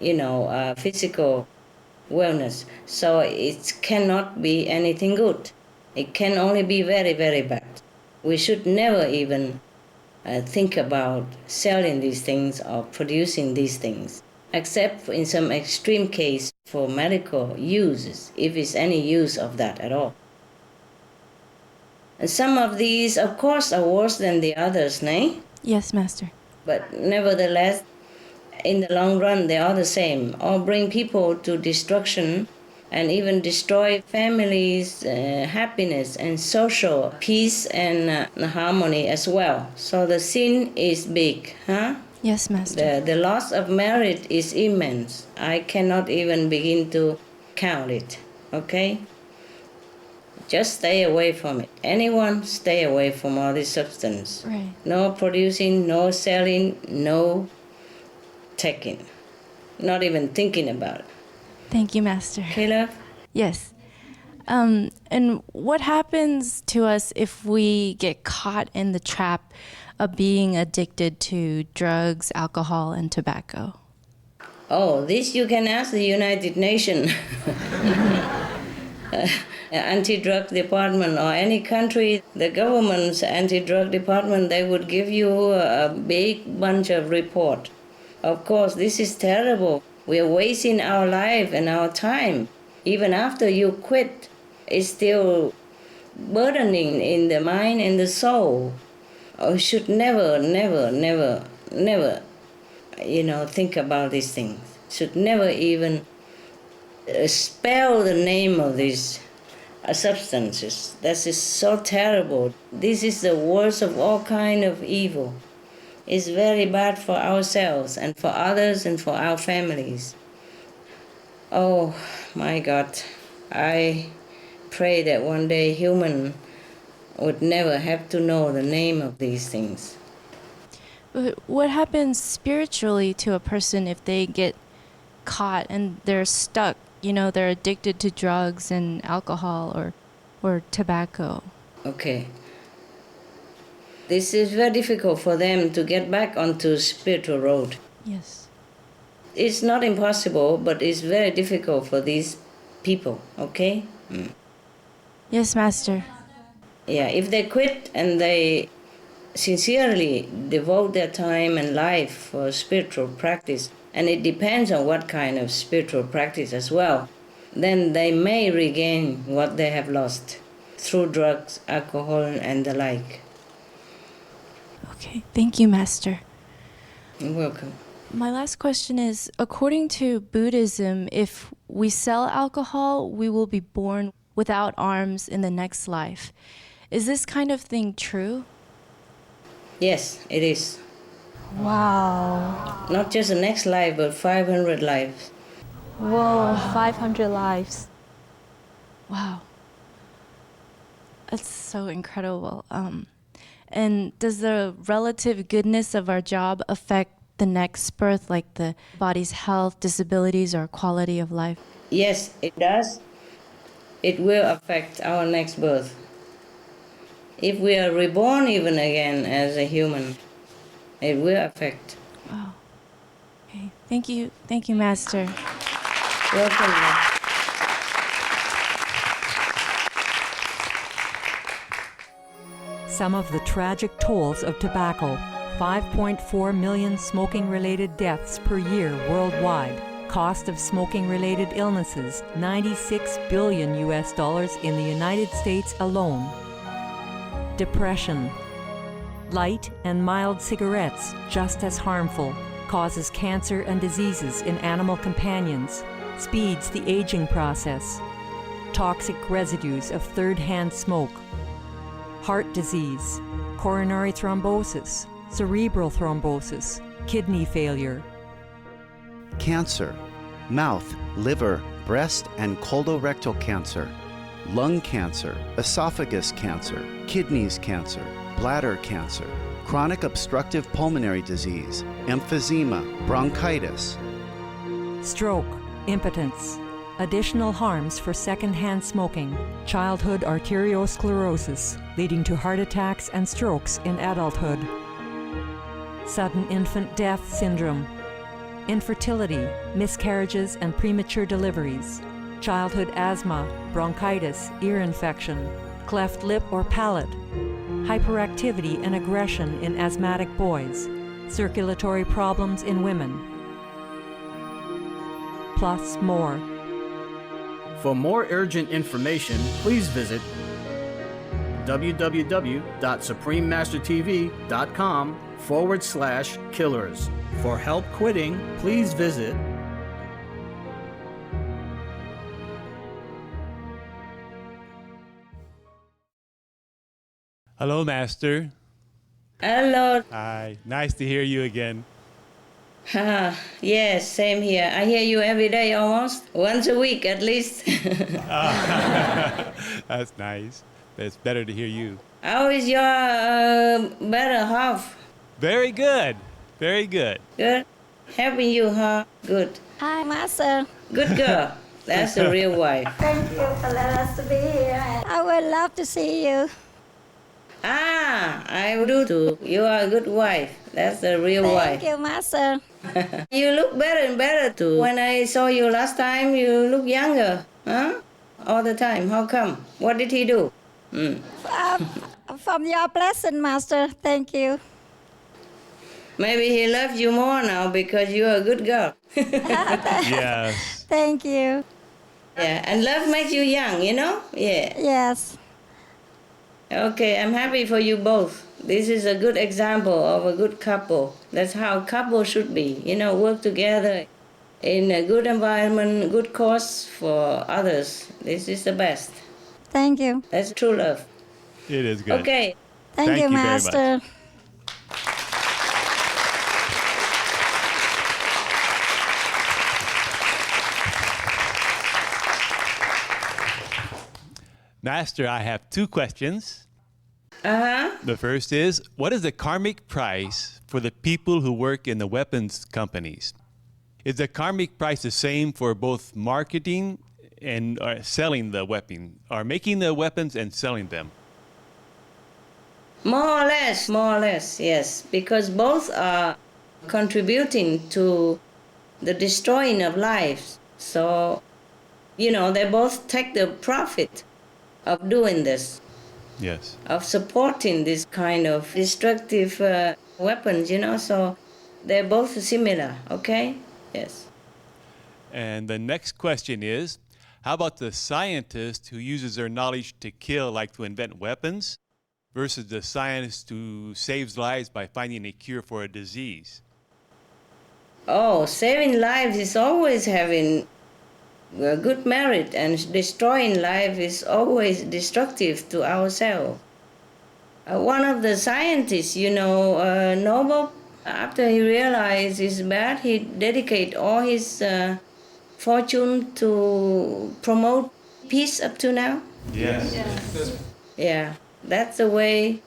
and physical wellness. So it cannot be anything good. It can only be very, very bad. We should never even think about selling these things or producing these things, except in some extreme case for medical uses, if it's any use of that at all. And some of these, of course, are worse than the others, nay? Yes, Master. But nevertheless, in the long run, they are the same, or bring people to destruction and even destroy families' happiness and social peace and harmony as well. So the sin is big, huh? Yes, Master. The loss of merit is immense. I cannot even begin to count it, okay? Just stay away from it. Anyone, stay away from all this substance. Right. No producing, no selling, no taking. Not even thinking about it. Thank you, Master. Okay, love? Yes. And what happens to us if we get caught in the trap of being addicted to drugs, alcohol, and tobacco? Oh, this you can ask the United Nations. Anti-drug department or any country, the government's anti-drug department, they would give you a big bunch of report. Of course, this is terrible. We are wasting our life and our time. Even after you quit, it's still burdening in the mind and the soul. You should never, never, never, never, think about these things. Should never even spell the name of these substances. That is so terrible. This is the worst of all kind of evil. It's very bad for ourselves and for others and for our families. Oh my God, I pray that one day human would never have to know the name of these things. But what happens spiritually to a person if they get caught and they're stuck? They're addicted to drugs and alcohol or tobacco. Okay. This is very difficult for them to get back onto spiritual road. Yes. It's not impossible, but it's very difficult for these people, okay? Yes, Master. Yeah, if they quit and they sincerely devote their time and life for spiritual practice, and it depends on what kind of spiritual practice as well, then they may regain what they have lost through drugs, alcohol, and the like. Okay, thank you, Master. You're welcome. My last question is, according to Buddhism, if we sell alcohol, we will be born without arms in the next life. Is this kind of thing true? Yes, it is. Wow. Not just the next life, but 500 lives. Whoa, 500 lives. Wow. That's so incredible. And does the relative goodness of our job affect the next birth, like the body's health, disabilities, or quality of life? Yes, it does. It will affect our next birth. If we are reborn even again as a human, it will affect. Wow. Okay. Thank you, Master. Welcome. Some of the tragic tolls of tobacco: 5.4 million smoking-related deaths per year worldwide. Cost of smoking-related illnesses: $96 billion in the United States alone. Depression. Light and mild cigarettes, just as harmful, causes cancer and diseases in animal companions, speeds the aging process. Toxic residues of third-hand smoke. Heart disease, coronary thrombosis, cerebral thrombosis, kidney failure. Cancer, mouth, liver, breast, and colorectal cancer, lung cancer, esophagus cancer, kidneys cancer, bladder cancer, chronic obstructive pulmonary disease, emphysema, bronchitis. Stroke, impotence. Additional harms for second-hand smoking. Childhood arteriosclerosis, leading to heart attacks and strokes in adulthood. Sudden infant death syndrome. Infertility, miscarriages and premature deliveries. Childhood asthma, bronchitis, ear infection, cleft lip or palate. Hyperactivity and aggression in asthmatic boys. Circulatory problems in women. Plus more. For more urgent information, please visit www.suprememastertv.com/killers. For help quitting, please visit Hello, Master. Hello. Hi. Nice to hear you again. Yes, same here. I hear you every day almost. Once a week at least. That's nice. It's better to hear you. How is your better half? Very good. Very good. Good. Helping you, huh? Good. Hi, Master. Good girl. That's the real wife. Thank you for letting us to be here. I would love to see you. I do too. You are a good wife. That's the real wife. Thank you, Master. You look better and better too. When I saw you last time, you look younger. Huh? All the time. How come? What did he do? From your blessing, Master. Thank you. Maybe he loves you more now because you're a good girl. Yes. Thank you. Yeah, and love makes you young, you know? Yeah. Yes. Okay, I'm happy for you both. This is a good example of a good couple. That's how couples should be. You know, work together in a good environment, good cause for others. This is the best. Thank you. That's true love. It is good. Okay. Thank you, very much. Master. Master, I have two questions. The first is, what is the karmic price for the people who work in the weapons companies? Is the karmic price the same for both marketing and selling the weapon, or making the weapons and selling them? More or less, yes. Because both are contributing to the destroying of lives. So, you know, they both take the profit of doing this. Yes. Of supporting this kind of destructive weapons, you know, so they're both similar, okay? Yes. And the next question is, how about the scientist who uses their knowledge to kill, like to invent weapons, versus the scientist who saves lives by finding a cure for a disease? Oh, saving lives is always having a good merit, and destroying life is always destructive to ourselves. One of the scientists, you know, Nobel, after he realized it's bad, he dedicated all his fortune to promote peace up to now. Yes. Yeah, that's the way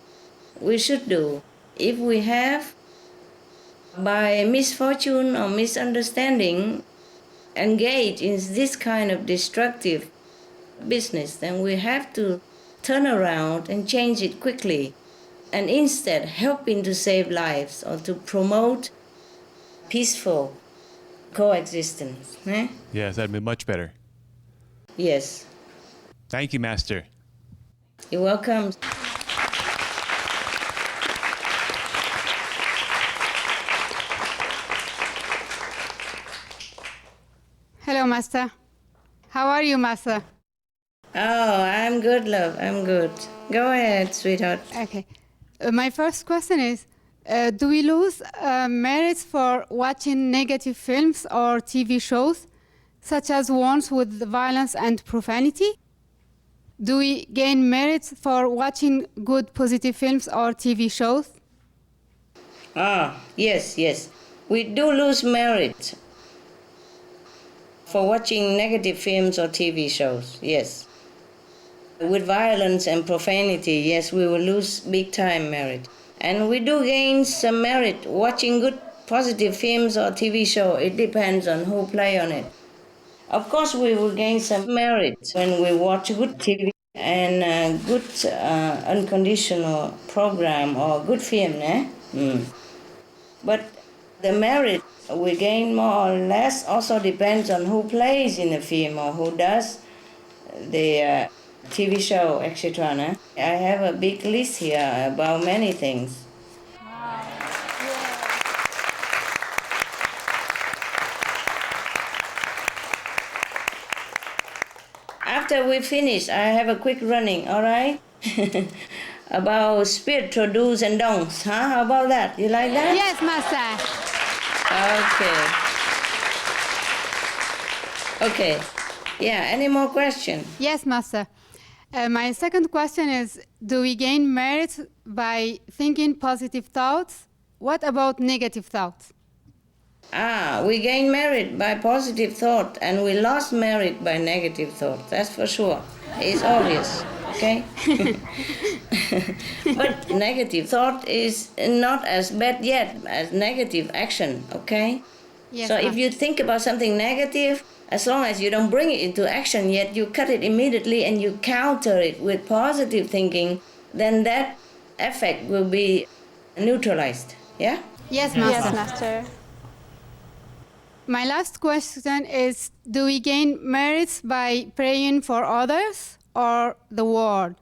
we should do. If we have, by misfortune or misunderstanding, engage in this kind of destructive business, then we have to turn around and change it quickly, and instead helping to save lives or to promote peaceful coexistence. Eh? Yes, that'd be much better. Yes. Thank you, Master. You're welcome. Hello, Master. How are you, Master? Oh, I'm good, love. I'm good. Go ahead, sweetheart. Okay. My first question is, do we lose merits for watching negative films or TV shows, such as ones with violence and profanity? Do we gain merits for watching good, positive films or TV shows? Yes, yes. We do lose merit for watching negative films or TV shows, yes. With violence and profanity, yes, we will lose big time merit. And we do gain some merit watching good, positive films or TV show. It depends on who play on it. Of course, we will gain some merit when we watch good TV and good unconditional program or good film, eh? But the merit we gain more or less also depends on who plays in the film or who does the TV show, etc. No? I have a big list here about many things. After we finish, I have a quick running, all right? About spiritual do's and don'ts, huh? How about that? You like that? Yes, Master. Okay. Yeah, any more questions? Yes, Master. My second question is, do we gain merit by thinking positive thoughts? What about negative thoughts? We gain merit by positive thought and we lost merit by negative thought. That's for sure. It's obvious, okay? But negative thought is not as bad yet as negative action, okay? Yes, so if you think about something negative, as long as you don't bring it into action yet, you cut it immediately and you counter it with positive thinking, then that effect will be neutralized, yeah? Yes, Master. Yes, Master. My last question is, do we gain merits by praying for others or the world?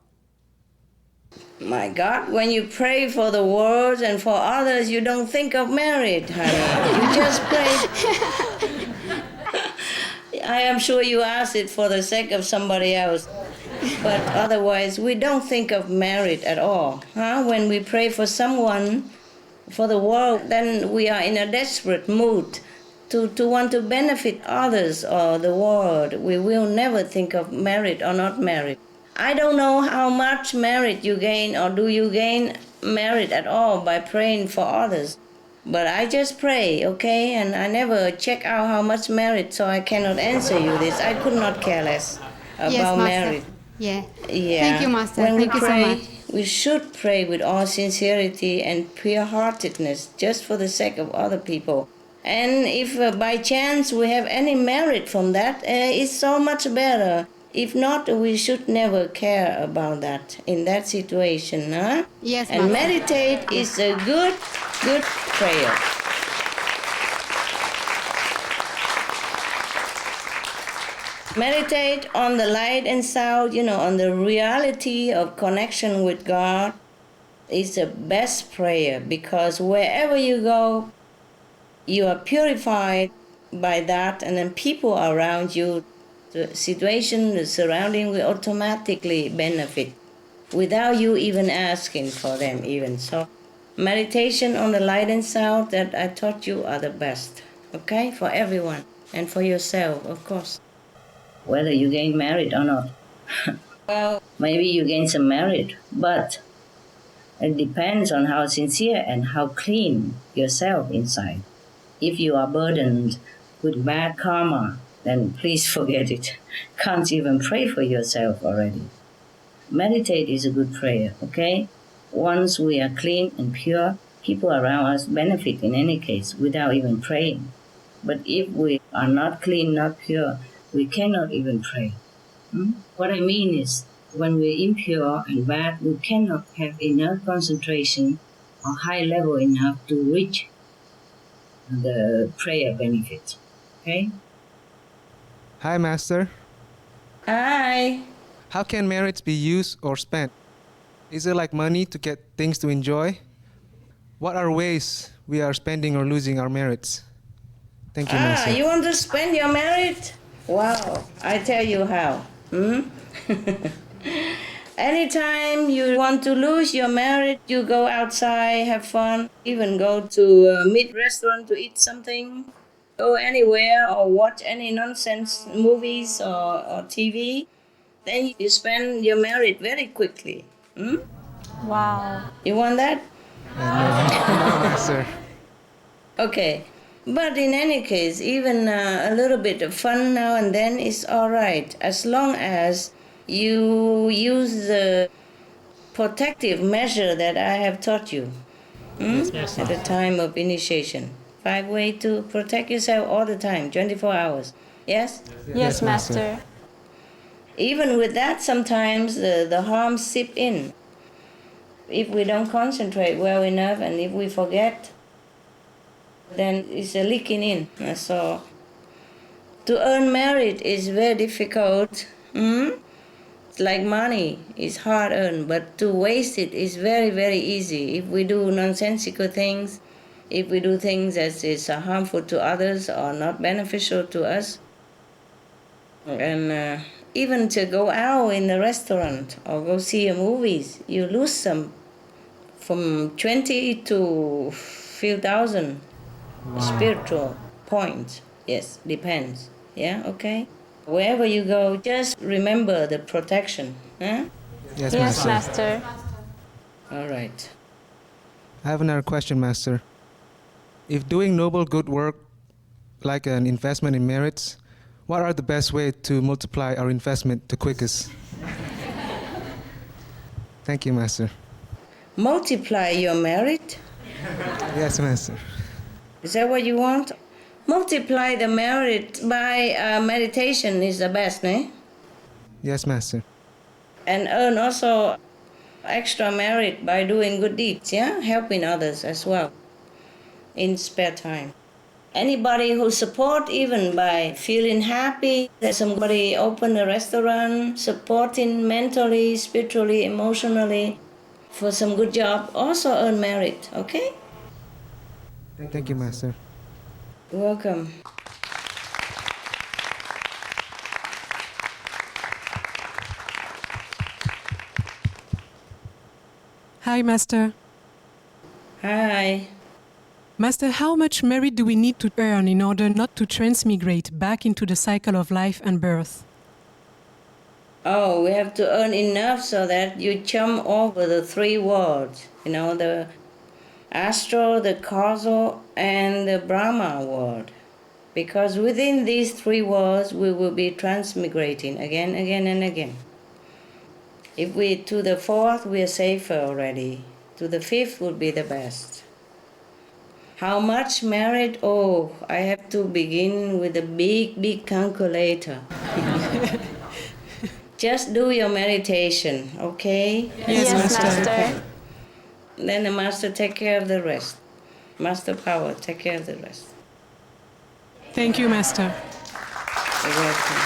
My God, when you pray for the world and for others, you don't think of merit, honey. You just pray. I am sure you ask it for the sake of somebody else. But otherwise, we don't think of merit at all. Huh? When we pray for someone, for the world, then we are in a desperate mood to want to benefit others or the world. We will never think of merit or not merit. I don't know how much merit you gain or do you gain merit at all by praying for others. But I just pray, okay? And I never check out how much merit, so I cannot answer you this. I could not care less about yes, Master. merit. Yeah. Yeah. Thank you, Master. When Thank we you pray, so much. we should pray with all sincerity and pure-heartedness, just for the sake of other people. And if by chance we have any merit from that, it's so much better. If not, we should never care about that in that situation, huh? Yes, and Master. meditate is a good prayer. Meditate on the light and sound, on the reality of connection with God is the best prayer, because wherever you go, you are purified by that, and then people around you, the situation, the surrounding will automatically benefit without you even asking for them even. So meditation on the light and sound that I taught you are the best, okay, for everyone and for yourself, of course. Whether you gain merit or not. Well, maybe you gain some merit, but it depends on how sincere and how clean yourself inside. If you are burdened with bad karma, then please forget it. Can't even pray for yourself already. Meditate is a good prayer, okay? Once we are clean and pure, people around us benefit in any case without even praying. But if we are not clean, not pure, we cannot even pray. What I mean is, when we're impure and bad, we cannot have enough concentration or high level enough to reach the prayer benefit. Okay? Hi, Master. Hi. How can merits be used or spent? Is it like money to get things to enjoy? What are ways we are spending or losing our merits? Thank you, Master. You want to spend your merit? Wow, I tell you how. Anytime you want to lose your merit, you go outside, have fun, even go to a meat restaurant to eat something, go anywhere or watch any nonsense movies or TV, then you spend your merit very quickly. Wow. You want that? No, Master. Okay. But in any case, even a little bit of fun now and then is all right, as long as you use the protective measure that I have taught you at the time of initiation. 5 ways to protect yourself all the time, 24 hours. Yes? Yes, Master. Even with that, sometimes the harm seep in. If we don't concentrate well enough and if we forget, then it's leaking in. So to earn merit is very difficult. It's like money, it's hard earned, but to waste it is very, very easy. If we do nonsensical things, if we do things that is harmful to others or not beneficial to us, and even to go out in the restaurant or go see a movies, you lose some from 20 to few thousand. Wow. Spiritual points. Yes, depends. Yeah, okay? Wherever you go, just remember the protection. Huh? Yes, Yes, Master. Master. All right. I have another question, Master. If doing noble good work like an investment in merits, what are the best ways to multiply our investment the quickest? Thank you, Master. Multiply your merit. Yes, Master. Is that what you want? Multiply the merit by meditation is the best, eh? Yes, Master. And earn also extra merit by doing good deeds, yeah? Helping others as well in spare time. Anybody who support even by feeling happy that somebody opened a restaurant, supporting mentally, spiritually, emotionally for some good job, also earn merit, okay? Thank you, Master. You're welcome. Hi, Master. Hi. Master, how much merit do we need to earn in order not to transmigrate back into the cycle of life and birth? Oh, we have to earn enough so that you jump over the 3 worlds, the astral, the causal, and the Brahma world. Because within these 3 worlds, we will be transmigrating again, and again. If we to the 4th, we are safer already. To the 5th would be the best. How much merit? Oh, I have to begin with a big calculator. Just do your meditation, okay? Yes, Master. Then the Master take care of the rest. Master Power, take care of the rest. Thank you, Master. You're welcome.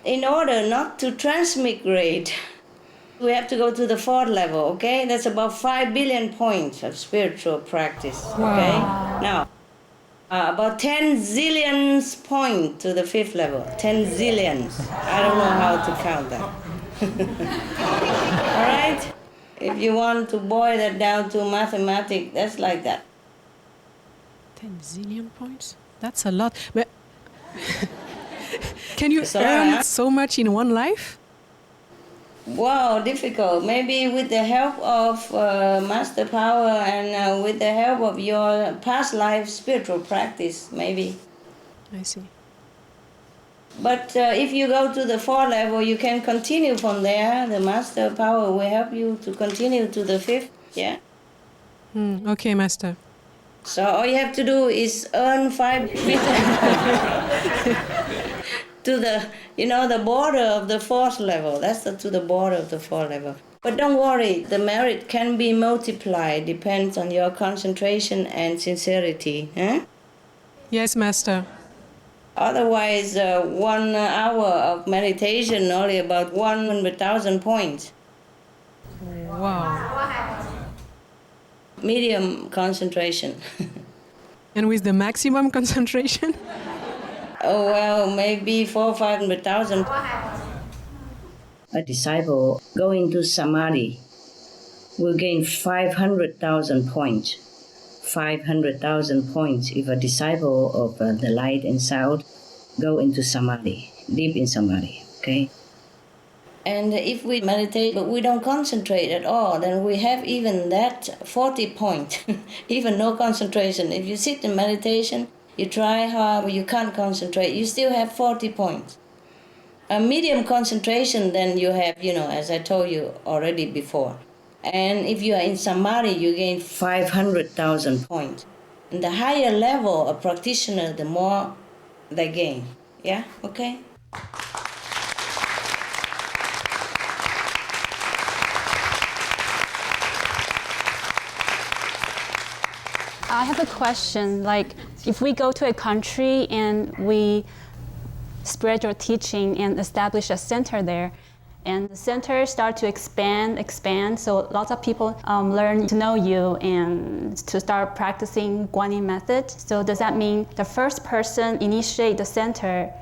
In order not to transmigrate, we have to go to the 4th level, okay? That's about 5 billion points of spiritual practice, okay? Now, about 10 zillions points to the 5th level. 10 zillions. I don't know how to count that. All right? If you want to boil that down to mathematics, that's like that. 10 zillion points? That's a lot. But can you It's a lot, earn huh? so much in one life? Wow, difficult. Maybe with the help of Master Power and with the help of your past life spiritual practice, maybe. I see. But if you go to the 4th level, you can continue from there. The Master Power will help you to continue to the 5th, yeah? Okay, Master. So all you have to do is earn 5 to the, the border of the 4th level. That's to the border of the 4th level. But don't worry, the merit can be multiplied, depends on your concentration and sincerity. Yes, Master. Otherwise, 1 hour of meditation, only about 100,000 points. Wow. Medium concentration. And with the maximum concentration? Oh, well, maybe 400,000 or 500,000. A disciple going to Samadhi will gain 500,000 points. 500,000 points if a disciple of the light and sound go into Samadhi, deep in Samadhi, okay? And if we meditate but we don't concentrate at all, then we have even that 40 point, even no concentration. If you sit in meditation, you try hard, but you can't concentrate, you still have 40 points. A medium concentration, then you have, as I told you already before. And if you are in Samadhi, you gain 500,000 points. And the higher level of practitioner, the more they gain. Yeah? Okay? I have a question. Like, if we go to a country and we spread your teaching and establish a center there, and the center start to expand, so lots of people learn to know you and to start practicing Guanyin method. So does that mean the first person initiate the center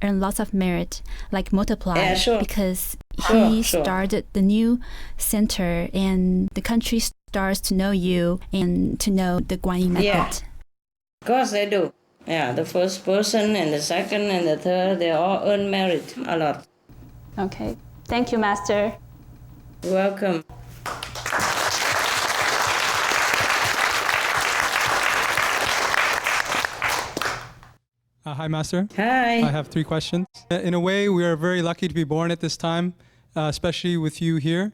earn lots of merit, like multiply, yeah, sure. because he started the new center and the country starts to know you and to know the Guanyin method? Yeah, of course they do. Yeah, the first person and the second and the third, they all earn merit a lot. Okay. Thank you, Master. You're welcome. Hi, Master. Hi. I have 3 questions. In a way, we are very lucky to be born at this time, especially with you here.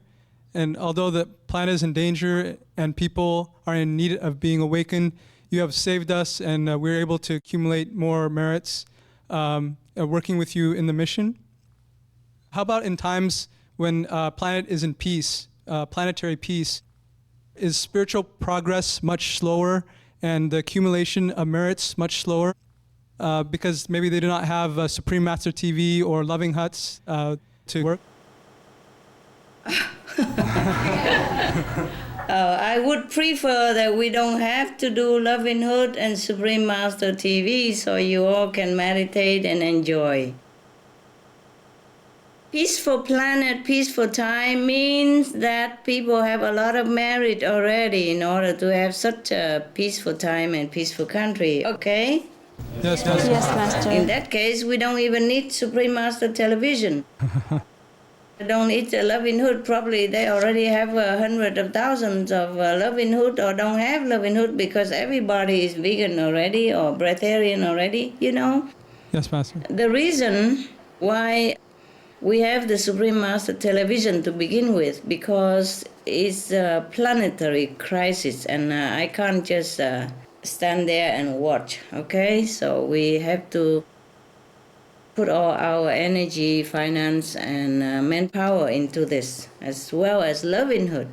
And although the planet is in danger and people are in need of being awakened, you have saved us and we're able to accumulate more merits working with you in the mission. How about in times when planet is in peace, planetary peace, is spiritual progress much slower and the accumulation of merits much slower? Because maybe they do not have Supreme Master TV or Loving Huts to work? I would prefer that we don't have to do Loving Hood and Supreme Master TV so you all can meditate and enjoy. Peaceful planet, peaceful time means that people have a lot of merit already in order to have such a peaceful time and peaceful country, okay? Yes, Master. Yes, Master. In that case, we don't even need Supreme Master television. Don't need a Loving Hood. Probably they already have hundreds of thousands of Loving Hood or don't have Loving Hood because everybody is vegan already or breatharian already, Yes, Master. The reason why we have the Supreme Master television to begin with because it's a planetary crisis and I can't just stand there and watch, okay? So we have to put all our energy, finance, and manpower into this, as well as Loving Hood.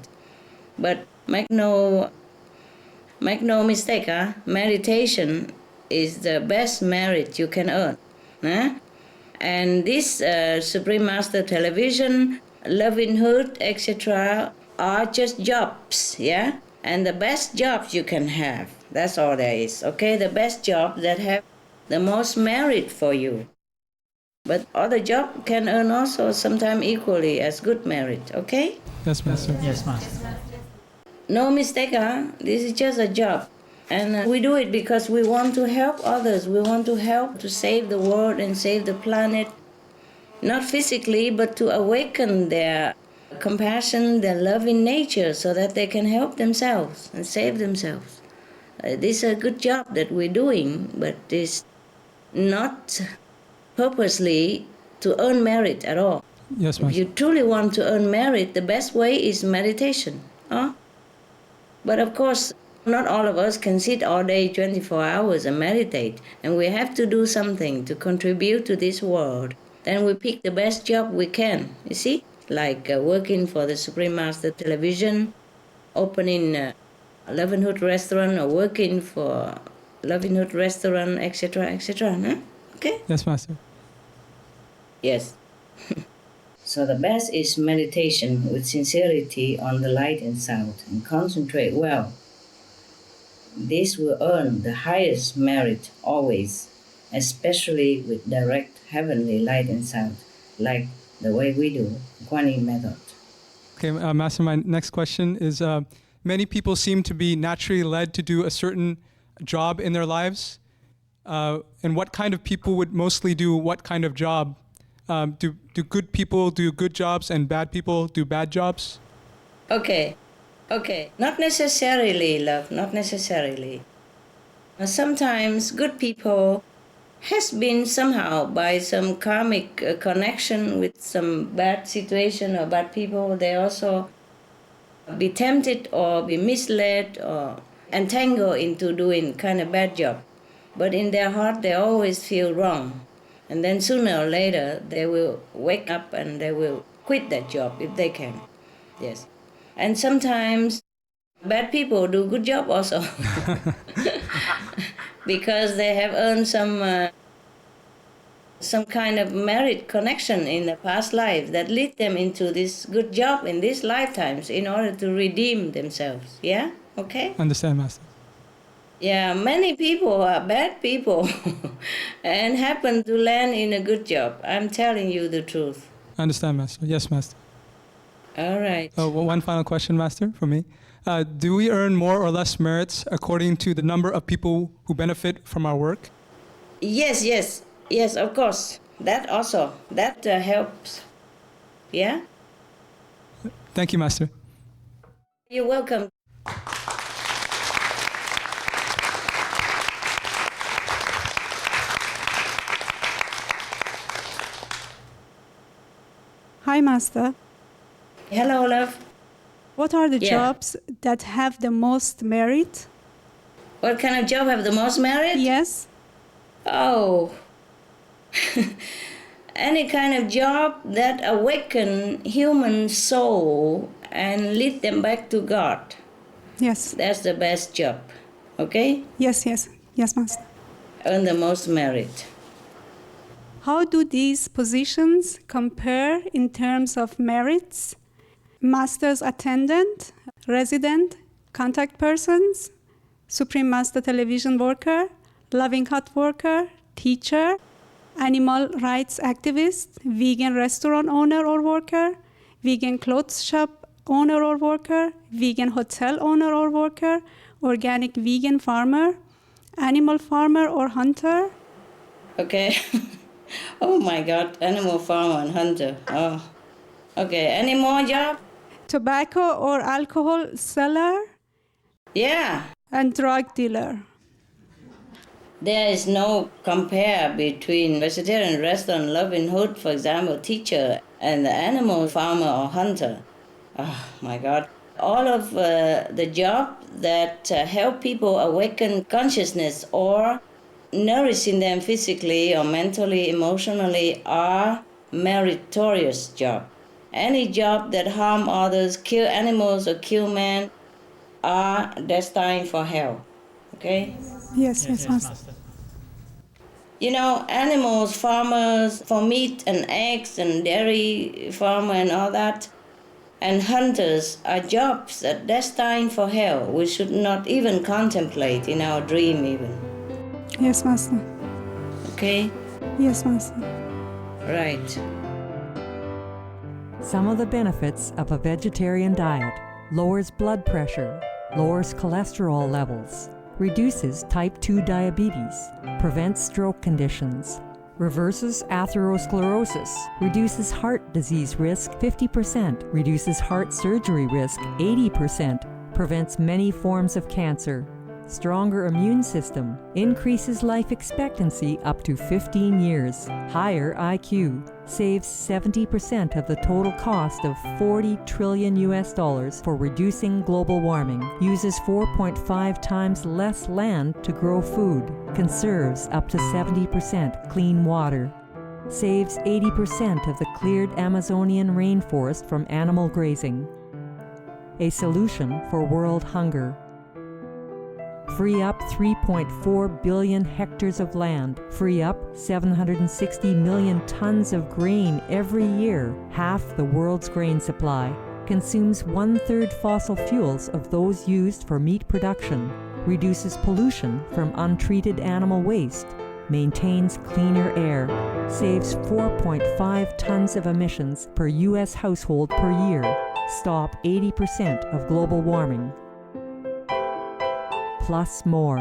But make no mistake, meditation is the best merit you can earn. And this Supreme Master television, Loving Hood, etc., are just jobs, yeah? And the best jobs you can have, that's all there is, okay? The best job that have the most merit for you. But other job can earn also sometimes equally as good merit, okay? Yes, Master. Yes, Master. No mistake, This is just a job. And we do it because we want to help others. We want to help to save the world and save the planet. Not physically, but to awaken their compassion, their loving nature so that they can help themselves and save themselves. This is a good job that we're doing, but it's not purposely to earn merit at all. Yes, Master. If you truly want to earn merit, the best way is meditation. But of course, not all of us can sit all day 24 hours and meditate, and we have to do something to contribute to this world. Then we pick the best job we can, you see? like working for the Supreme Master Television, opening a Loving Hood restaurant, or working for Loving Hood restaurant, etc., etc. Huh? Okay? Yes, Master. Yes. So the best is meditation with sincerity on the light and sound, and concentrate well. This will earn the highest merit always, especially with direct heavenly light and sound, like the way we do, Kuan Yin method. Okay, Master, my next question is, many people seem to be naturally led to do a certain job in their lives. And what kind of people would mostly do what kind of job? Do good people do good jobs and bad people do bad jobs? Okay. Not necessarily, love, not necessarily. Sometimes good people has been somehow by some karmic connection with some bad situation or bad people, they also be tempted or be misled or entangled into doing kind of bad job. But in their heart, they always feel wrong. And then sooner or later, they will wake up and they will quit that job if they can. Yes. And sometimes bad people do good job also. Because they have earned some kind of merit connection in the past life that lead them into this good job in these lifetimes in order to redeem themselves. Yeah? Okay? Understand, Master. Yeah, many people are bad people and happen to land in a good job. I'm telling you the truth. Understand, Master. Yes, Master. All right. One final question, Master, for me. Do we earn more or less merits according to the number of people who benefit from our work? Yes, of course. That also. That helps. Yeah? Thank you, Master. You're welcome. Hi, Master. Hello, love. What are the Yeah. jobs that have the most merit? What kind of job have the most merit? Yes. Oh. Any kind of job that awaken human soul and lead them back to God. Yes. That's the best job. Okay? Yes, Master. Earn the most merit. How do these positions compare in terms of merits? Master's attendant, resident, contact persons, Supreme Master television worker, loving hut worker, teacher, animal rights activist, vegan restaurant owner or worker, vegan clothes shop owner or worker, vegan hotel owner or worker, organic vegan farmer, animal farmer or hunter. Okay. Oh my God, animal farmer and hunter. Oh. Okay, any more job? Tobacco or alcohol seller. Yeah. And drug dealer. There is no compare between vegetarian restaurant, loving hood, for example, teacher, and the animal farmer or hunter. Oh my God. All of the job that help people awaken consciousness or nourishing them physically or mentally, emotionally are meritorious job. Any job that harm others, kill animals or kill men are destined for hell. Okay? Yes, Master. You know, animals, farmers for meat and eggs and dairy farmer and all that, and hunters are jobs that destined for hell. We should not even contemplate in our dream even. Yes, Master. Okay? Yes, Master. Right. Some of the benefits of a vegetarian diet: lowers blood pressure, lowers cholesterol levels, reduces type 2 diabetes, prevents stroke conditions, reverses atherosclerosis, reduces heart disease risk 50%, reduces heart surgery risk 80%, prevents many forms of cancer, stronger immune system, increases life expectancy up to 15 years, higher IQ, saves 70% of the total cost of $40 trillion for reducing global warming, uses 4.5 times less land to grow food, conserves up to 70% clean water. saves 80% of the cleared Amazonian rainforest from animal grazing. A solution for world hunger. Free up 3.4 billion hectares of land. Free up 760 million tons of grain every year, half the world's grain supply. Consumes 1/3 fossil fuels of those used for meat production. Reduces pollution from untreated animal waste. Maintains cleaner air. Saves 4.5 tons of emissions per U.S. household per year. Stop 80% of global warming. Plus more.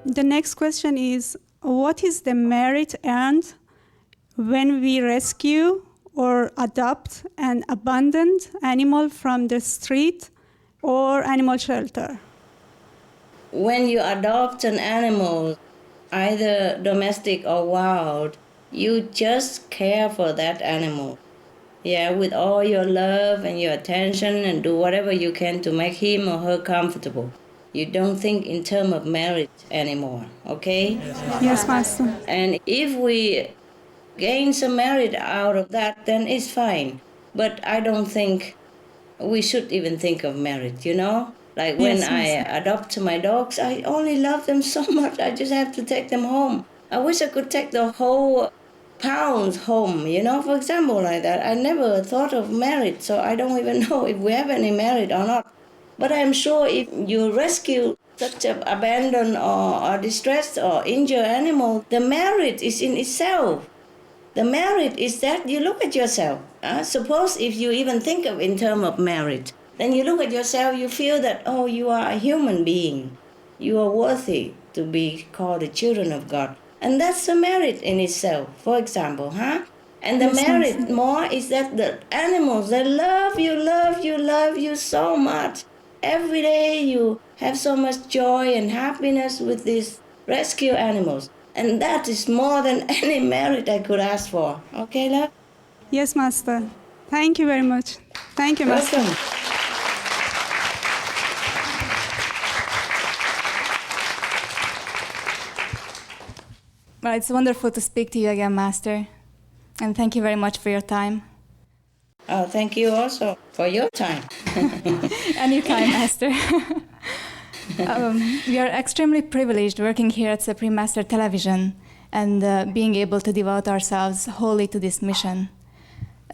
The next question is, what is the merit earned when we rescue or adopt an abandoned animal from the street or animal shelter? When you adopt an animal, either domestic or wild, you just care for that animal. Yeah, with all your love and your attention, and do whatever you can to make him or her comfortable. You don't think in terms of marriage anymore, okay? Yes, Master. And if we gain some merit out of that, then it's fine. But I don't think we should even think of marriage, you know? Like when Yes, I Master. adopt my dogs, I only love them so much, I just have to take them home. I wish I could take the whole pounds home, you know, for example, like that. I never thought of marriage, so I don't even know if we have any merit or not. But I'm sure if you rescue such an abandoned or distressed or injured animal, the merit is in itself. The merit is that you look at yourself. Suppose if you even think of in terms of merit, then you look at yourself, you feel that, oh, you are a human being. You are worthy to be called the children of God. And that's a merit in itself, for example, huh? And the Yes, merit Master. more is that the animals, they love you so much. Every day you have so much joy and happiness with these rescue animals. And that is more than any merit I could ask for. Okay, love? Yes, Master. Thank you very much. Thank you, Master. Welcome. Well, it's wonderful to speak to you again, Master. And thank you very much for your time. Oh, thank you also for your time. Anytime, Master. We are extremely privileged working here at Supreme Master Television and being able to devote ourselves wholly to this mission.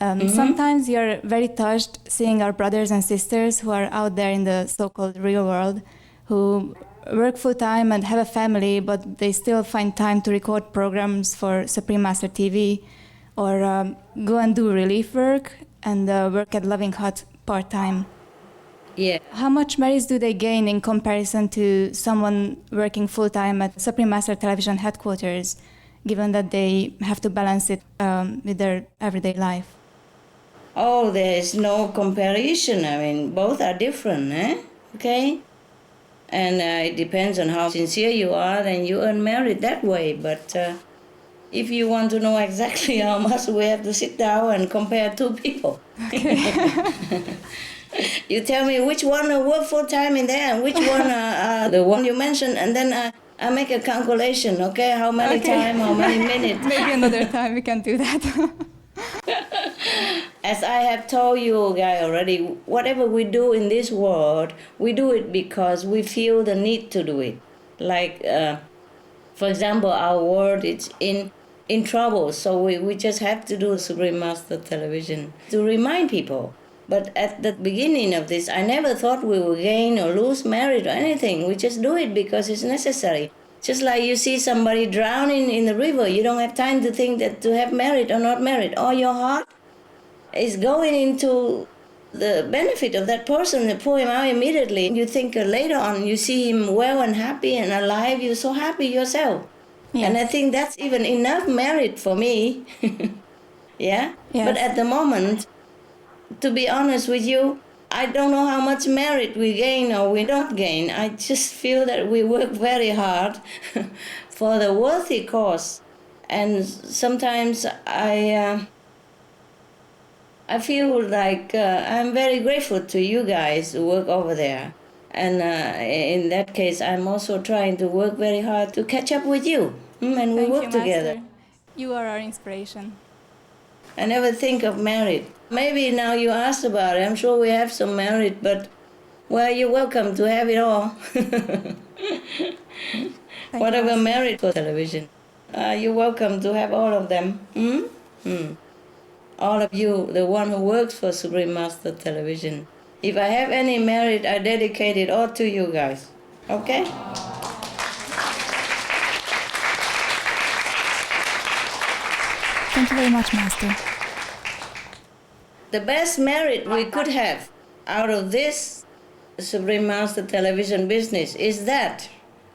Sometimes we are very touched seeing our brothers and sisters who are out there in the so-called real world, who work full-time and have a family, but they still find time to record programs for Supreme Master TV or go and do relief work and work at Loving Hut part-time. Yeah. How much merits do they gain in comparison to someone working full-time at Supreme Master Television headquarters, given that they have to balance it with their everyday life? Oh, there is no comparison. I mean, both are different, eh? Okay? And it depends on how sincere you are, then you earn merit that way. But if you want to know exactly how much, we have to sit down and compare two people. Okay. You tell me which one work full time in there and which one the one you mentioned, and then I make a calculation, okay? How many time, how many minutes. Maybe another time we can do that. As I have told you guys already, whatever we do in this world, we do it because we feel the need to do it. Like, for example, our world is in trouble, so we just have to do Supreme Master Television to remind people. But at the beginning of this, I never thought we would gain or lose merit or anything. We just do it because it's necessary. Just like you see somebody drowning in the river, you don't have time to think that to have merit or not merit. All your heart is going into the benefit of that person, to pull him out immediately. You think later on, you see him well and happy and alive, you're so happy yourself. Yes. And I think that's even enough merit for me. Yeah? Yes. But at the moment, to be honest with you, I don't know how much merit we gain or we don't gain. I just feel that we work very hard for the worthy cause. And sometimes I feel like I'm very grateful to you guys who work over there. And in that case, I'm also trying to work very hard to catch up with you. And we Thank work you, together. Master. You are our inspiration. I never think of married. Maybe now you asked about it. I'm sure we have some married, but, well, you're welcome to have it all. Whatever married for television. You're welcome to have all of them. All of you, the one who works for Supreme Master Television. If I have any merit, I dedicate it all to you guys. Okay? Thank you very much, Master. The best merit we could have out of this Supreme Master Television business is that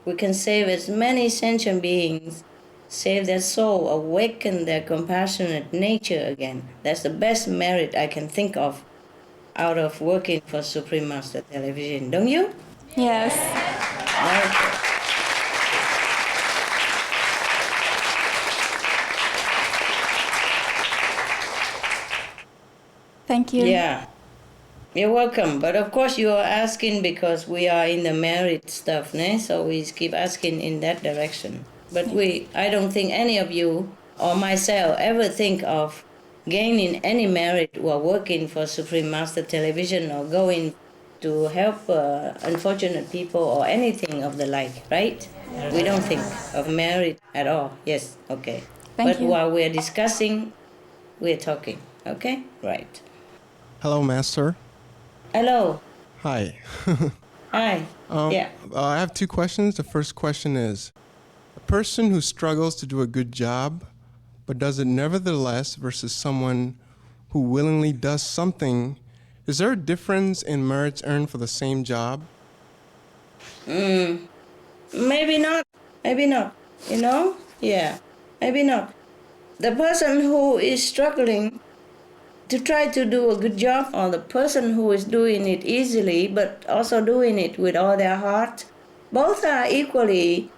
we can save as many sentient beings, save their soul, awaken their compassionate nature again. That's the best merit I can think of out of working for Supreme Master Television. Don't you? Yes. Okay. Thank you. Yeah. You're welcome. But of course you are asking because we are in the merit stuff, né? So we keep asking in that direction. But I don't think any of you or myself ever think of gaining any merit while working for Supreme Master Television or going to help unfortunate people or anything of the like, right? Yes. We don't think of merit at all. Yes, okay. Thank you. While we're discussing, we're talking, okay? Right. Hello, Master. Hello. Hi. Hi. Yeah. I have two questions. The first question is, a person who struggles to do a good job but does it nevertheless versus someone who willingly does something, is there a difference in merits earned for the same job? Maybe not. Maybe not. You know? Yeah. Maybe not. The person who is struggling to try to do a good job, or the person who is doing it easily but also doing it with all their heart, both are equally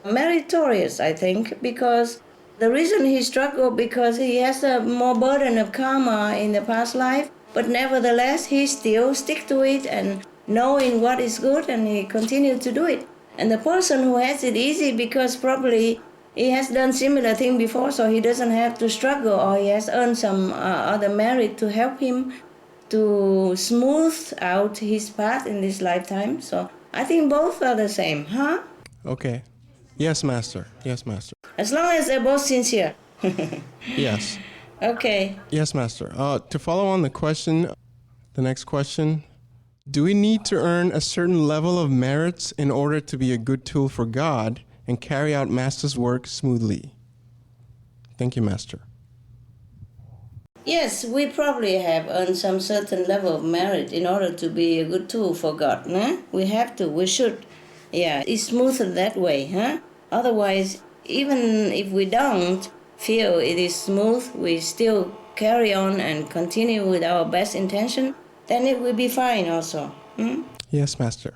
meritorious, I think, because the reason he struggled because he has a more burden of karma in the past life, but nevertheless he still stick to it and knowing what is good, and he continued to do it. And the person who has it easy because probably he has done similar thing before, so he doesn't have to struggle, or he has earned some other merit to help him to smooth out his path in this lifetime. So I think both are the same, huh? Okay. Yes, Master. Yes, Master. As long as they're both sincere. Yes. Okay. Yes, Master. To follow on the next question, do we need to earn a certain level of merits in order to be a good tool for God and carry out Master's work smoothly? Thank you, Master. Yes, we probably have earned some certain level of merit in order to be a good tool for God. Huh? We have to, we should. Yeah, it's smoother that way, huh? Otherwise, even if we don't feel it is smooth, we still carry on and continue with our best intention, then it will be fine also. Yes, Master.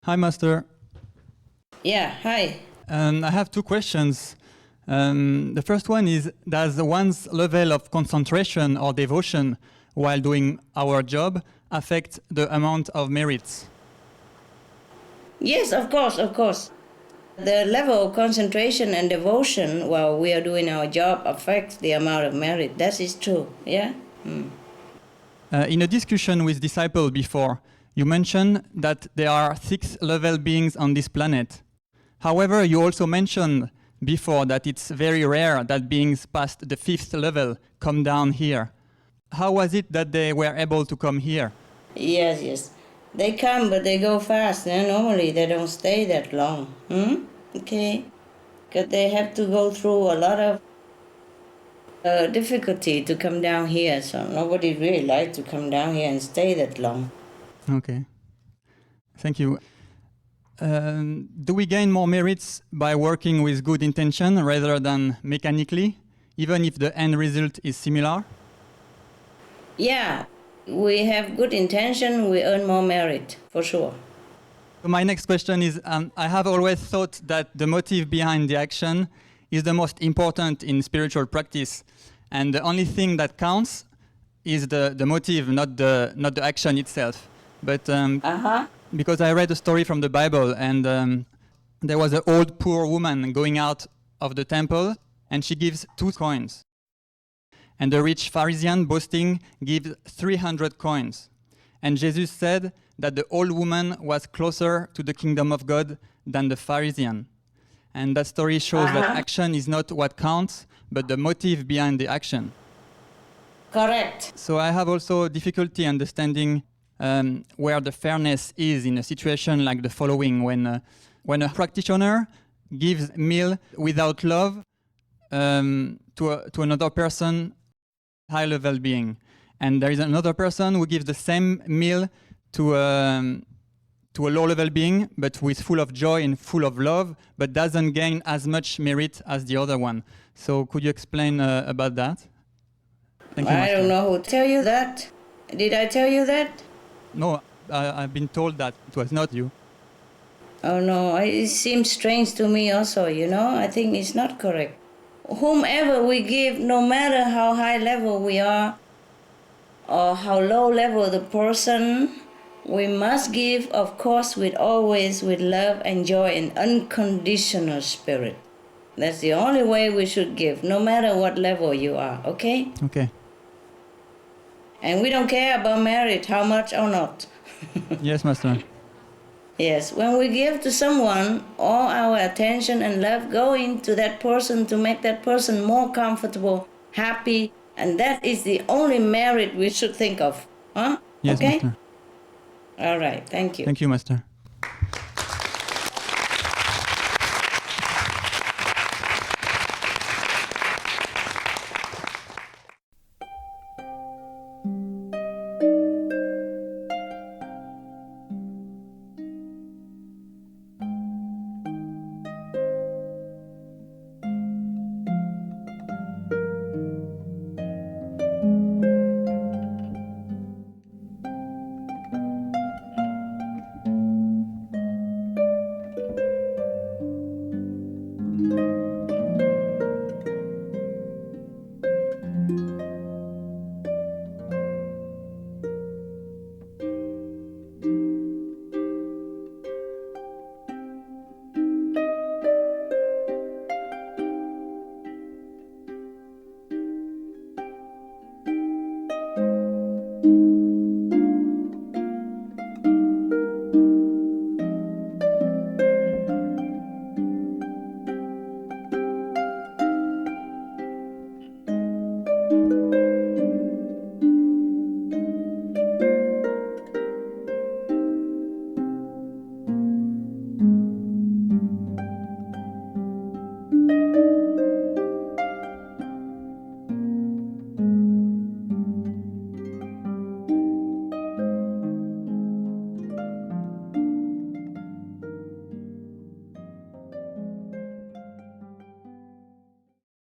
Hi, Master. Yeah, hi. I have two questions. The first one is, does one's level of concentration or devotion while doing our job affect the amount of merits? Yes, of course, of course. The level of concentration and devotion while we are doing our job affects the amount of merit. That is true, yeah? In a discussion with disciples before, you mentioned that there are 6-level beings on this planet. However, you also mentioned before that it's very rare that beings past the 5th level come down here. How was it that they were able to come here? Yes, yes. They come, but they go fast. Normally, they don't stay that long. Okay? Because they have to go through a lot of difficulty to come down here. So nobody really likes to come down here and stay that long. Okay. Thank you. Do we gain more merits by working with good intention rather than mechanically, even if the end result is similar? Yeah, we have good intention, we earn more merit, for sure. My next question is, I have always thought that the motive behind the action is the most important in spiritual practice. And the only thing that counts is the motive, not the action itself. But because I read a story from the Bible, and there was an old poor woman going out of the temple, and she gives 2 coins. And the rich Pharisee, boasting, gives 300 coins. And Jesus said that the old woman was closer to the kingdom of God than the Pharisee. And that story shows that action is not what counts, but the motive behind the action. Correct. So I have also difficulty understanding where the fairness is in a situation like the following, when a practitioner gives meal without love to another person, high-level being, and there is another person who gives the same meal to a low-level being, but who is full of joy and full of love, but doesn't gain as much merit as the other one. So could you explain about that? Thank you, I Master. don't know who tell you that. Did I tell you that? No, I've been told that it was not you. Oh no, it seems strange to me also, you know. I think it's not correct. Whomever we give, no matter how high level we are or how low level the person, we must give, of course, always with love and joy and unconditional spirit. That's the only way we should give, no matter what level you are, okay? Okay. And we don't care about merit, how much or not. Yes, Master. Yes, when we give to someone, all our attention and love go into that person to make that person more comfortable, happy, and that is the only merit we should think of. Huh? Yes, okay? Master. All right, thank you. Thank you, Master.